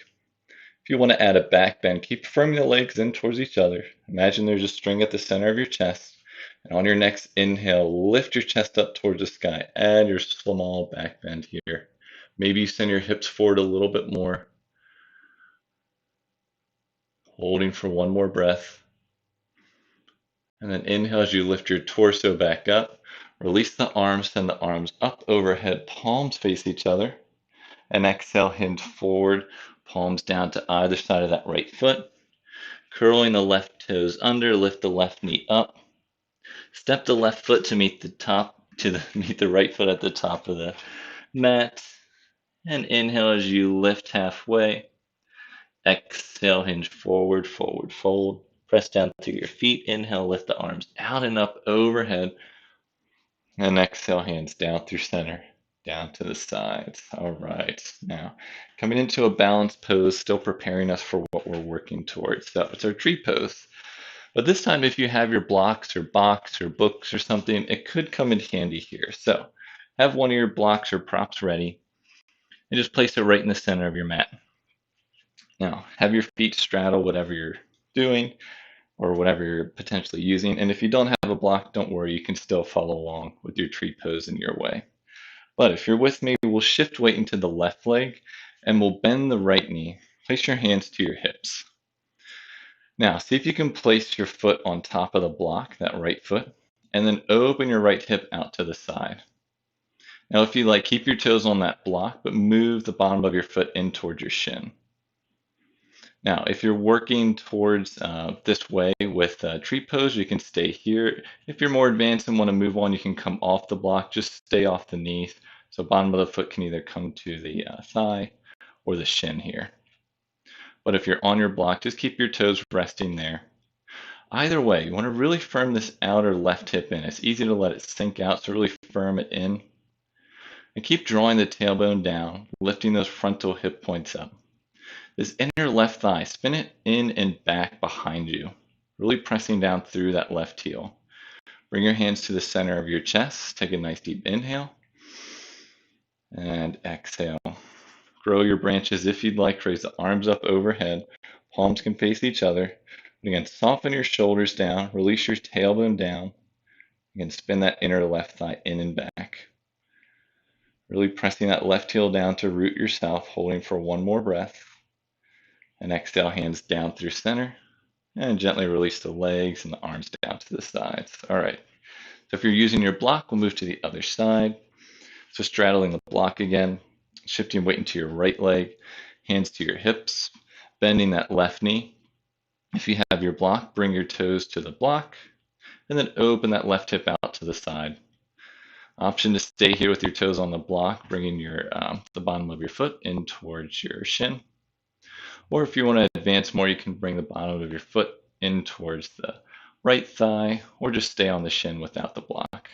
If you want to add a back bend, keep firming the legs in towards each other. Imagine there's a string at the center of your chest. And on your next inhale, lift your chest up towards the sky. Add your small back bend here. Maybe you send your hips forward a little bit more. Holding for one more breath. And then inhale as you lift your torso back up. Release the arms, send the arms up overhead, palms face each other. And exhale, hinge forward, palms down to either side of that right foot. Curling the left toes under, lift the left knee up. Step the left foot to meet meet the right foot at the top of the mat. And inhale as you lift halfway. Exhale, hinge forward, forward fold. Press down through your feet. Inhale, lift the arms out and up overhead. And exhale, hands down through center, down to the sides. All right. Now, coming into a balanced pose, still preparing us for what we're working towards. So it's our tree pose. But this time, if you have your blocks or box or books or something, it could come in handy here. So have one of your blocks or props ready and just place it right in the center of your mat. Now, have your feet straddle whatever you're doing or whatever you're potentially using. And if you don't have a block, don't worry, you can still follow along with your tree pose in your way. But if you're with me, we'll shift weight into the left leg and we'll bend the right knee. Place your hands to your hips. Now, see if you can place your foot on top of the block, that right foot, and then open your right hip out to the side. Now, if you like, keep your toes on that block, but move the bottom of your foot in towards your shin. Now, if you're working towards this way with tree pose, you can stay here. If you're more advanced and want to move on, you can come off the block, just stay off the knees. So bottom of the foot can either come to the thigh or the shin here. But if you're on your block, just keep your toes resting there. Either way, you want to really firm this outer left hip in. It's easy to let it sink out, so really firm it in. And keep drawing the tailbone down, lifting those frontal hip points up. This inner left thigh, spin it in and back behind you, really pressing down through that left heel. Bring your hands to the center of your chest. Take a nice deep inhale and exhale. Grow your branches if you'd like. Raise the arms up overhead. Palms can face each other. And again, soften your shoulders down. Release your tailbone down. Again, spin that inner left thigh in and back. Really pressing that left heel down to root yourself, holding for one more breath. And exhale, hands down through center. And gently release the legs and the arms down to the sides. All right. So if you're using your block, we'll move to the other side. So straddling the block again, shifting weight into your right leg, hands to your hips, bending that left knee. If you have your block, bring your toes to the block, and then open that left hip out to the side. Option to stay here with your toes on the block, bringing the bottom of your foot in towards your shin. Or if you want to advance more, you can bring the bottom of your foot in towards the right thigh, or just stay on the shin without the block.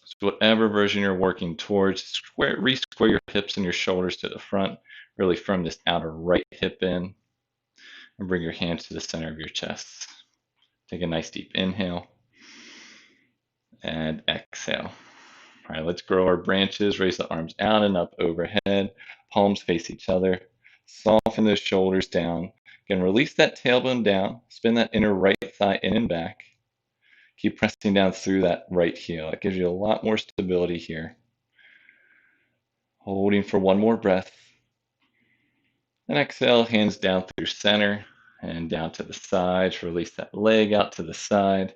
So whatever version you're working towards, re-square your hips and your shoulders to the front. Really firm this outer right hip in, and bring your hands to the center of your chest. Take a nice deep inhale and exhale. All right, let's grow our branches. Raise the arms out and up overhead. Palms face each other. Soften those shoulders down. Again, release that tailbone down. Spin that inner right thigh in and back. Keep pressing down through that right heel. It gives you a lot more stability here. Holding for one more breath. And exhale, hands down through center and down to the sides. Release that leg out to the side.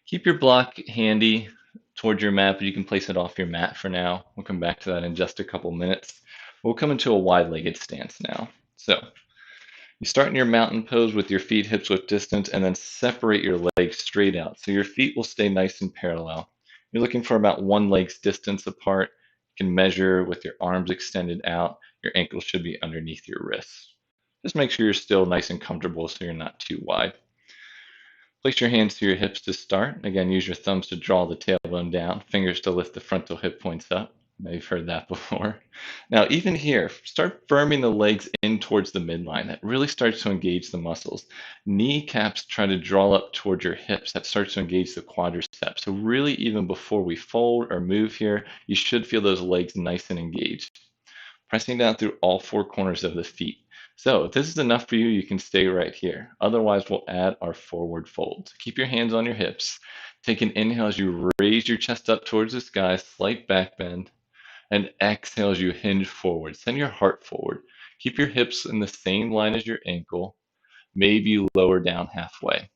Keep your block handy towards your mat, but you can place it off your mat for now. We'll come back to that in just a couple minutes. We'll come into a wide-legged stance now. So you start in your mountain pose with your feet hips width distance, and then separate your legs straight out. So your feet will stay nice and parallel. You're looking for about one leg's distance apart. You can measure with your arms extended out. Your ankles should be underneath your wrists. Just make sure you're still nice and comfortable so you're not too wide. Place your hands to your hips to start. Again, use your thumbs to draw the tailbone down, fingers to lift the frontal hip points up. Maybe you've heard that before. Now, even here, start firming the legs in towards the midline. That really starts to engage the muscles. Kneecaps try to draw up towards your hips. That starts to engage the quadriceps. So really, even before we fold or move here, you should feel those legs nice and engaged. Pressing down through all four corners of the feet. So if this is enough for you, you can stay right here. Otherwise, we'll add our forward fold. So keep your hands on your hips. Take an inhale as you raise your chest up towards the sky, slight back bend. And exhale as you hinge forward. Send your heart forward. Keep your hips in the same line as your ankle, maybe lower down halfway.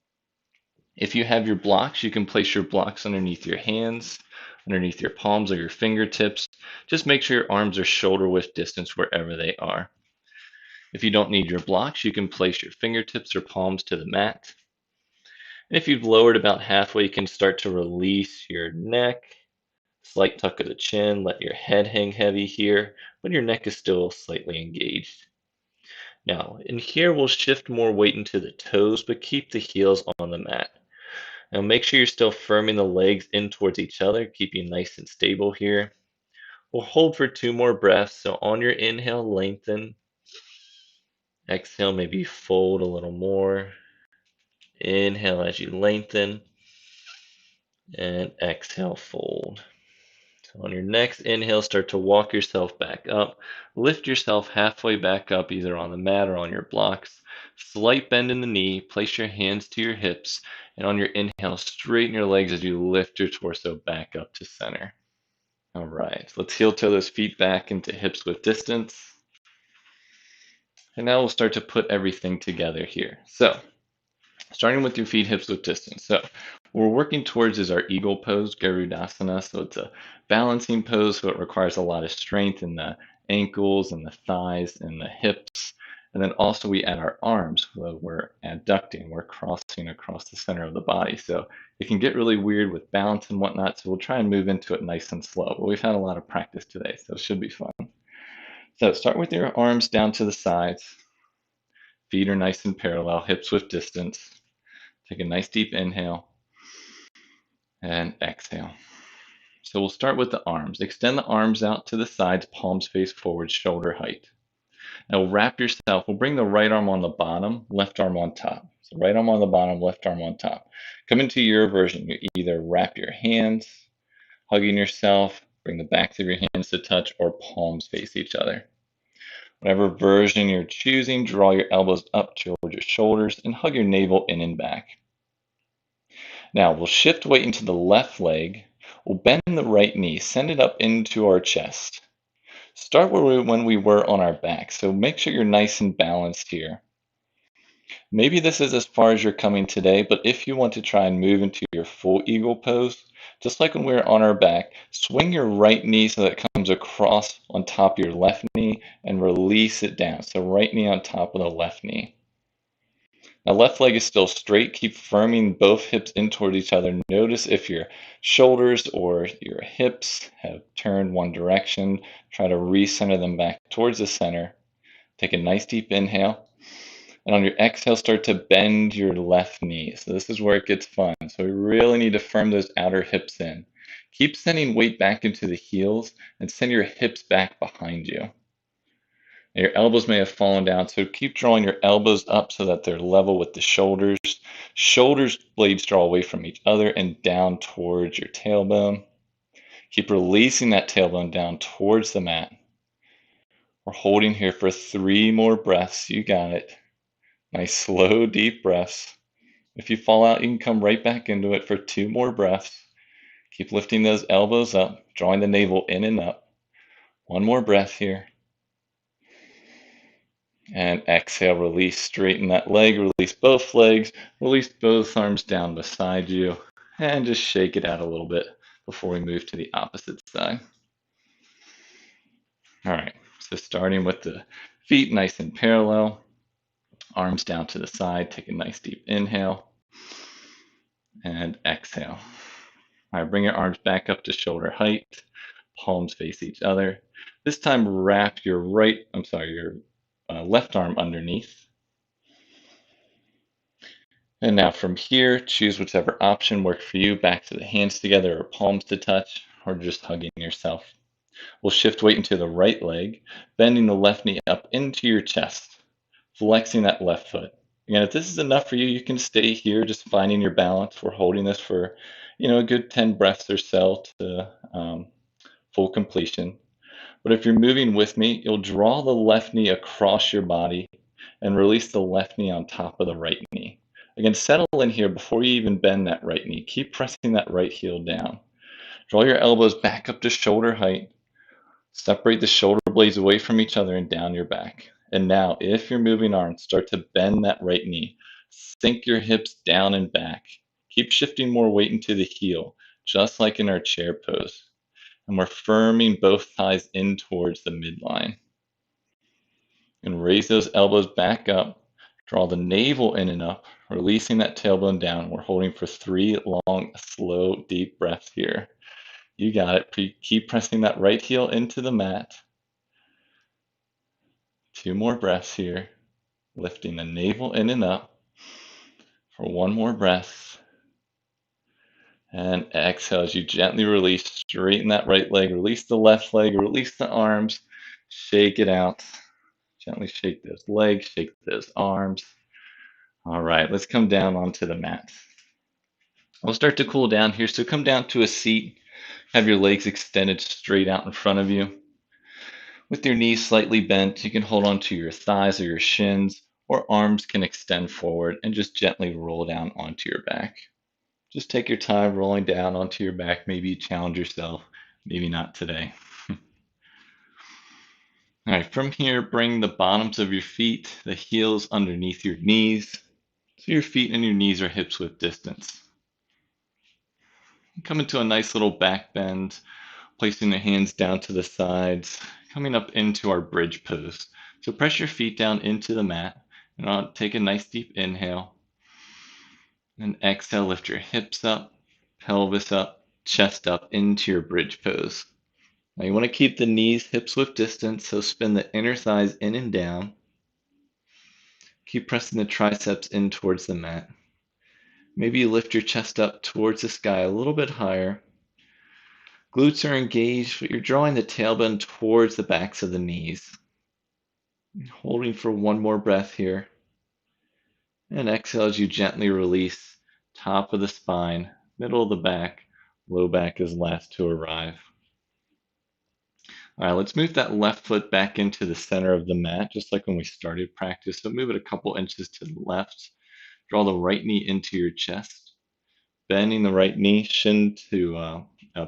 If you have your blocks, you can place your blocks underneath your hands, underneath your palms or your fingertips. Just make sure your arms are shoulder width distance wherever they are. If you don't need your blocks, you can place your fingertips or palms to the mat. And if you've lowered about halfway, you can start to release your neck. Slight tuck of the chin, let your head hang heavy here, but your neck is still slightly engaged. Now, in here, we'll shift more weight into the toes, but keep the heels on the mat. Now, make sure you're still firming the legs in towards each other, keeping nice and stable here. We'll hold for 2 more breaths. So on your inhale, lengthen. Exhale, maybe fold a little more. Inhale as you lengthen. And exhale, fold. So on your next inhale, start to walk yourself back up. Lift yourself halfway back up, either on the mat or on your blocks. Slight bend in the knee. Place your hands to your hips. And on your inhale, straighten your legs as you lift your torso back up to center. All right, let's heel toe those feet back into hips width distance. And now we'll start to put everything together here. So starting with your feet hips width distance. So what we're working towards is our eagle pose, Garudasana. So it's a balancing pose, so it requires a lot of strength in the ankles and the thighs and the hips. And then also we add our arms. So we're adducting, we're crossing across the center of the body. So it can get really weird with balance and whatnot. So we'll try and move into it nice and slow. But we've had a lot of practice today, so it should be fun. So start with your arms down to the sides. Feet are nice and parallel, hips width distance. Take a nice deep inhale and exhale. So we'll start with the arms. Extend the arms out to the sides, palms face forward, shoulder height. Now wrap yourself. We'll bring the right arm on the bottom, left arm on top. So right arm on the bottom, left arm on top. Come into your version. You either wrap your hands, hugging yourself, bring the backs of your hands to touch, or palms face each other. Whatever version you're choosing, draw your elbows up towards your shoulders and hug your navel in and back. Now we'll shift weight into the left leg. We'll bend the right knee, send it up into our chest. Start when we were on our back, so make sure you're nice and balanced here. Maybe this is as far as you're coming today, but if you want to try and move into your full eagle pose, just like when we were on our back, swing your right knee so that it comes across on top of your left knee and release it down. So right knee on top of the left knee. Now left leg is still straight. Keep firming both hips in toward each other. Notice if your shoulders or your hips have turned one direction. Try to recenter them back towards the center. Take a nice deep inhale. And on your exhale, start to bend your left knee. So this is where it gets fun. So we really need to firm those outer hips in. Keep sending weight back into the heels and send your hips back behind you. Now your elbows may have fallen down, so keep drawing your elbows up so that they're level with the shoulders. Shoulders blades draw away from each other and down towards your tailbone. Keep releasing that tailbone down towards the mat. We're holding here for 3 more breaths. You got it. Nice, slow, deep breaths. If you fall out, you can come right back into it for 2 more breaths. Keep lifting those elbows up, drawing the navel in and up. 1 more breath here. And exhale, release, straighten that leg, release both legs, release both arms down beside you, and just shake it out a little bit before we move to the opposite side. All right, so starting with the feet nice and parallel, arms down to the side, take a nice deep inhale, and exhale. All right, bring your arms back up to shoulder height, palms face each other. This time wrap your left arm underneath. And now from here, choose whichever option works for you, back to the hands together or palms to touch, or just hugging yourself. We'll shift weight into the right leg, bending the left knee up into your chest, flexing that left foot. Again, if this is enough for you, you can stay here, just finding your balance. We're holding this for, a good 10 breaths or so to full completion. But if you're moving with me, you'll draw the left knee across your body and release the left knee on top of the right knee. Again, settle in here before you even bend that right knee. Keep pressing that right heel down. Draw your elbows back up to shoulder height. Separate the shoulder blades away from each other and down your back. And now, if you're moving arms, start to bend that right knee. Sink your hips down and back. Keep shifting more weight into the heel, just like in our chair pose. And we're firming both thighs in towards the midline. And raise those elbows back up. Draw the navel in and up, releasing that tailbone down. We're holding for 3 long, slow, deep breaths here. You got it. Keep pressing that right heel into the mat. 2 more breaths here. Lifting the navel in and up for 1 more breath. And exhale as you gently release. Straighten that right leg. Release the left leg. Release the arms. Shake it out. Gently shake those legs. Shake those arms. All right, let's come down onto the mat. We'll start to cool down here. So come down to a seat. Have your legs extended straight out in front of you. With your knees slightly bent, you can hold onto your thighs or your shins, or arms can extend forward and just gently roll down onto your back. Just take your time rolling down onto your back. Maybe you challenge yourself, maybe not today. All right, from here, bring the bottoms of your feet, the heels underneath your knees, so your feet and your knees are hips width distance. Come into a nice little back bend, placing the hands down to the sides, coming up into our bridge pose. So press your feet down into the mat, and I'll take a nice deep inhale. And exhale, lift your hips up, pelvis up, chest up into your bridge pose. Now you want to keep the knees hips width distance, so spin the inner thighs in and down. Keep pressing the triceps in towards the mat. Maybe you lift your chest up towards the sky a little bit higher. Glutes are engaged, but you're drawing the tailbone towards the backs of the knees. Holding for one more breath here. And exhale as you gently release. Top of the spine, middle of the back, low back is last to arrive. All right, let's move that left foot back into the center of the mat, just like when we started practice. So move it a couple inches to the left. Draw the right knee into your chest. Bending the right knee, shin to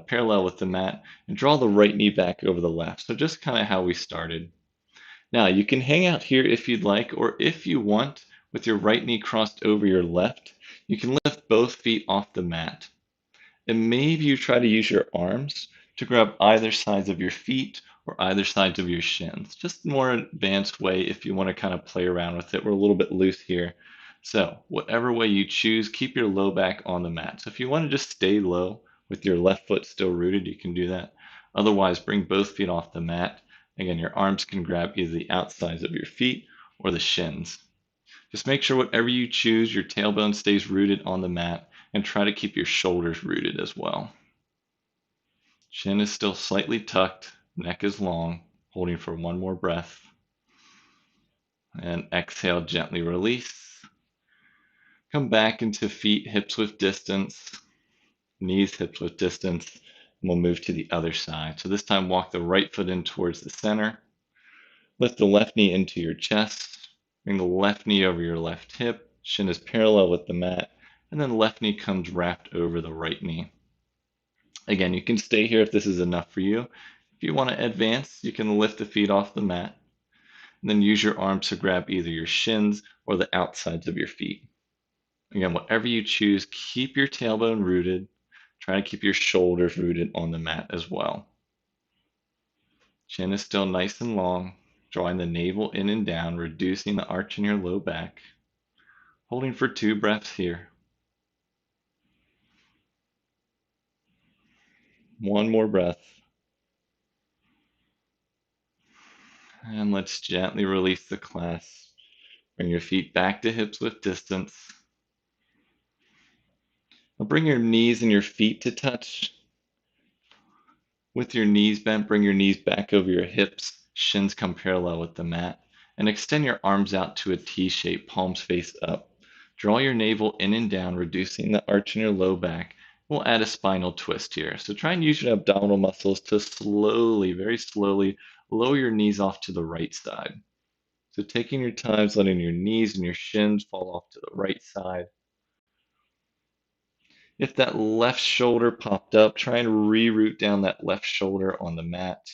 parallel with the mat, and draw the right knee back over the left. So just kind of how we started. Now you can hang out here if you'd like, or if you want, with your right knee crossed over your left, you can lift both feet off the mat. And maybe you try to use your arms to grab either sides of your feet or either sides of your shins. Just a more advanced way if you want to kind of play around with it. We're a little bit loose here. So whatever way you choose, keep your low back on the mat. So if you want to just stay low with your left foot still rooted, you can do that. Otherwise, bring both feet off the mat. Again, your arms can grab either the outsides of your feet or the shins. Just make sure whatever you choose, your tailbone stays rooted on the mat, and try to keep your shoulders rooted as well. Chin is still slightly tucked, neck is long, holding for one more breath. And exhale, gently release. Come back into feet, hips width distance, knees, hips width distance, and we'll move to the other side. So this time, walk the right foot in towards the center. Lift the left knee into your chest. Bring the left knee over your left hip. Shin is parallel with the mat. And then left knee comes wrapped over the right knee. Again, you can stay here if this is enough for you. If you want to advance, you can lift the feet off the mat. And then use your arms to grab either your shins or the outsides of your feet. Again, whatever you choose, keep your tailbone rooted. Try to keep your shoulders rooted on the mat as well. Chin is still nice and long, drawing the navel in and down, reducing the arch in your low back. Holding for 2 breaths here. One more breath. And let's gently release the clasp. Bring your feet back to hips width distance. Now bring your knees and your feet to touch. With your knees bent, bring your knees back over your hips. Shins come parallel with the mat. And extend your arms out to a T shape, palms face up. Draw your navel in and down, reducing the arch in your low back. We'll add a spinal twist here. So try and use your abdominal muscles to slowly, very slowly, lower your knees off to the right side. So taking your time, letting your knees and your shins fall off to the right side. If that left shoulder popped up, try and reroute down that left shoulder on the mat.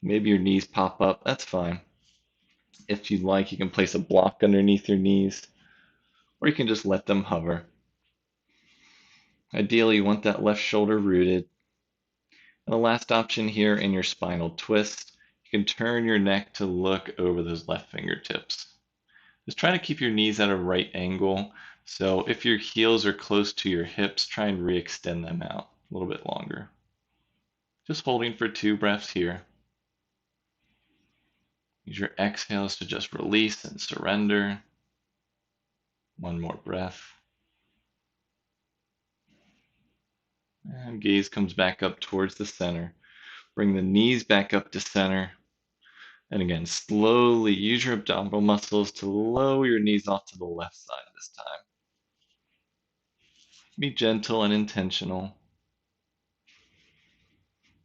Maybe your knees pop up, that's fine. If you'd like, you can place a block underneath your knees, or you can just let them hover. Ideally, you want that left shoulder rooted. And the last option here in your spinal twist, you can turn your neck to look over those left fingertips. Just try to keep your knees at a right angle. So if your heels are close to your hips, try and re-extend them out a little bit longer. Just holding for 2 breaths here. Use your exhales to just release and surrender. One more breath. And gaze comes back up towards the center. Bring the knees back up to center. And again, slowly use your abdominal muscles to lower your knees off to the left side this time. Be gentle and intentional.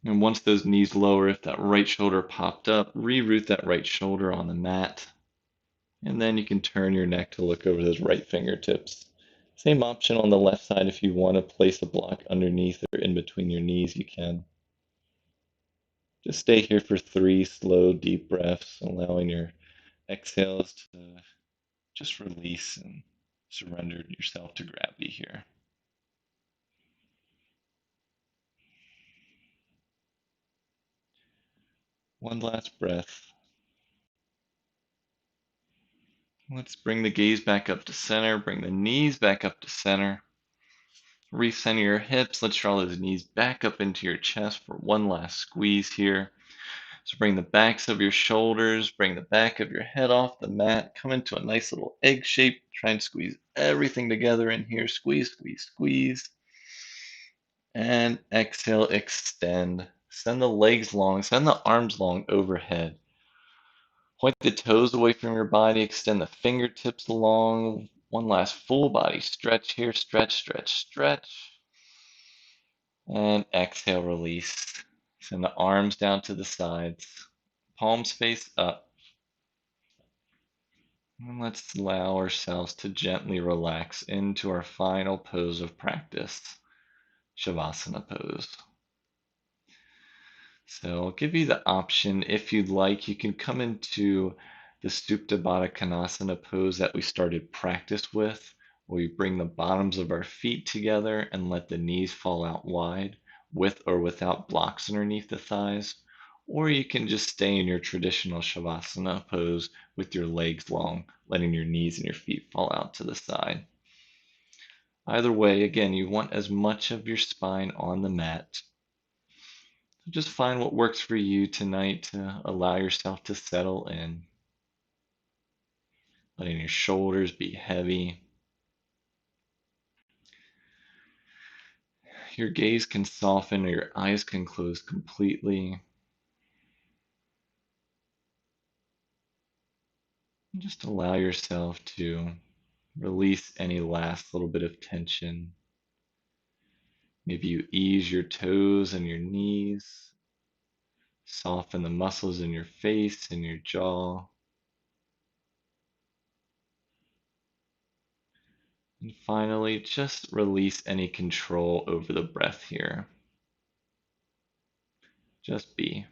And once those knees lower, if that right shoulder popped up, reroute that right shoulder on the mat. And then you can turn your neck to look over those right fingertips. Same option on the left side. If you want to place a block underneath or in between your knees, you can. Just stay here for 3 slow, deep breaths, allowing your exhales to just release and surrender yourself to gravity here. One last breath. Let's bring the gaze back up to center. Bring the knees back up to center. Recenter your hips. Let's draw those knees back up into your chest for one last squeeze here. So bring the backs of your shoulders, bring the back of your head off the mat, come into a nice little egg shape. Try and squeeze everything together in here. Squeeze, squeeze, squeeze. And exhale, extend. Send the legs long, send the arms long overhead. Point the toes away from your body, extend the fingertips long. One last full body stretch here. Stretch, stretch, stretch. And exhale, release. Send the arms down to the sides. Palms face up. And let's allow ourselves to gently relax into our final pose of practice, Shavasana pose. So I'll give you the option, if you'd like, you can come into the Supta Baddha Konasana pose that we started practice with, where we bring the bottoms of our feet together and let the knees fall out wide, with or without blocks underneath the thighs. Or you can just stay in your traditional Shavasana pose with your legs long, letting your knees and your feet fall out to the side. Either way, again, you want as much of your spine on the mat. So just find what works for you tonight to allow yourself to settle in, letting your shoulders be heavy. Your gaze can soften or your eyes can close completely. And just allow yourself to release any last little bit of tension. Maybe you ease your toes and your knees, soften the muscles in your face and your jaw. And finally, just release any control over the breath here. Just be.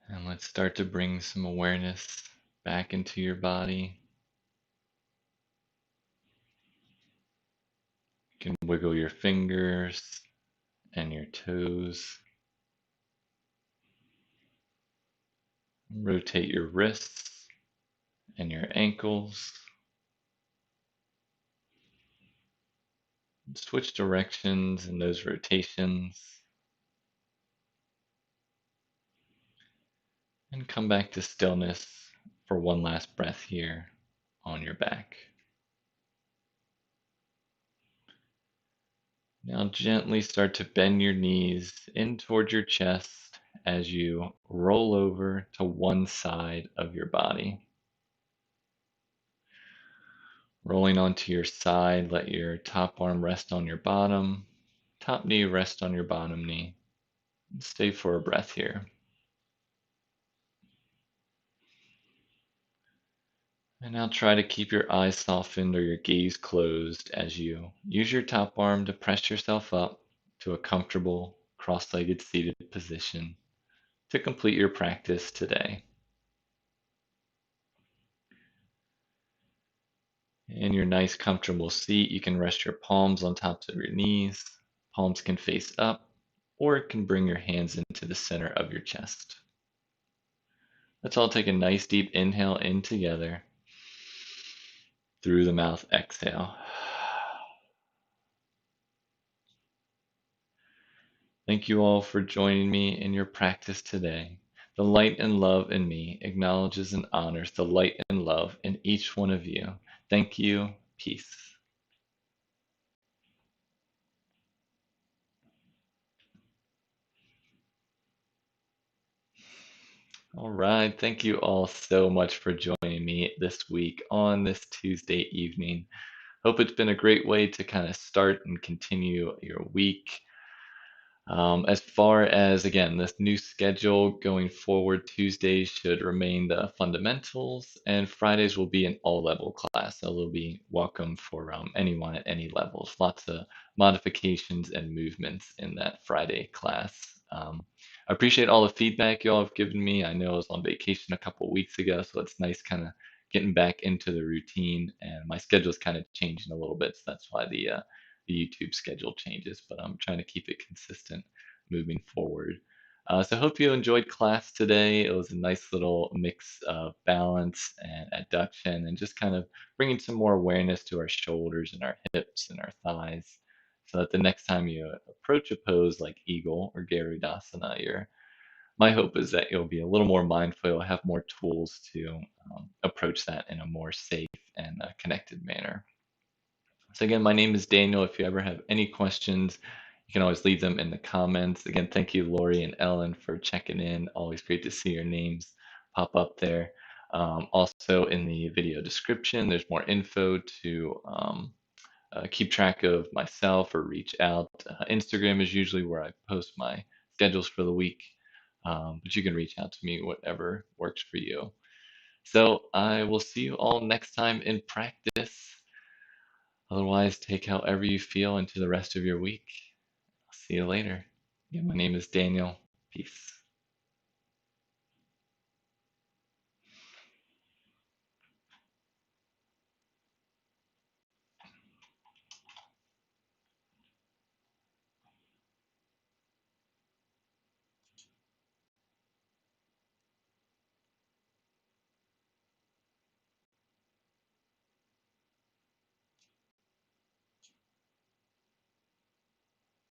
And let's start to bring some awareness back into your body. You can wiggle your fingers and your toes. Rotate your wrists and your ankles. Switch directions in those rotations. And come back to stillness for one last breath here on your back. Now gently start to bend your knees in towards your chest as you roll over to one side of your body. Rolling onto your side, let your top arm rest on your bottom, top knee rest on your bottom knee. Stay for a breath here. And now try to keep your eyes softened or your gaze closed as you use your top arm to press yourself up to a comfortable cross-legged seated position to complete your practice today. In your nice comfortable seat, you can rest your palms on tops of your knees. Palms can face up, or it can bring your hands into the center of your chest. Let's all take a nice deep inhale in together. Through the mouth, exhale. Thank you all for joining me in your practice today. The light and love in me acknowledges and honors the light and love in each one of you. Thank you. Peace. All right. Thank you all so much for joining me this week on this Tuesday evening. Hope it's been a great way to kind of start and continue your week. As far as, again, this new schedule going forward, Tuesdays should remain the fundamentals, and Fridays will be an all level class. So it'll be welcome for anyone at any levels. Lots of modifications and movements in that Friday class. I appreciate all the feedback you all have given me. I know I was on vacation a couple weeks ago, so it's nice kind of getting back into the routine, and my schedule's kind of changing a little bit, so that's why the YouTube schedule changes, but I'm trying to keep it consistent moving forward. So hope you enjoyed class today. It was a nice little mix of balance and adduction and just kind of bringing some more awareness to our shoulders and our hips and our thighs so that the next time you approach a pose like eagle or garudasana, my hope is that you'll be a little more mindful, you'll have more tools to approach that in a more safe and connected manner. So again, my name is Daniel. If you ever have any questions, you can always leave them in the comments. Again, thank you, Lori and Ellen, for checking in. Always great to see your names pop up there. Also, in the video description, there's more info to keep track of myself or reach out. Instagram is usually where I post my schedules for the week, but you can reach out to me, whatever works for you. So I will see you all next time in practice. Otherwise, take however you feel into the rest of your week. I'll see you later. Yeah, my name is Daniel. Peace.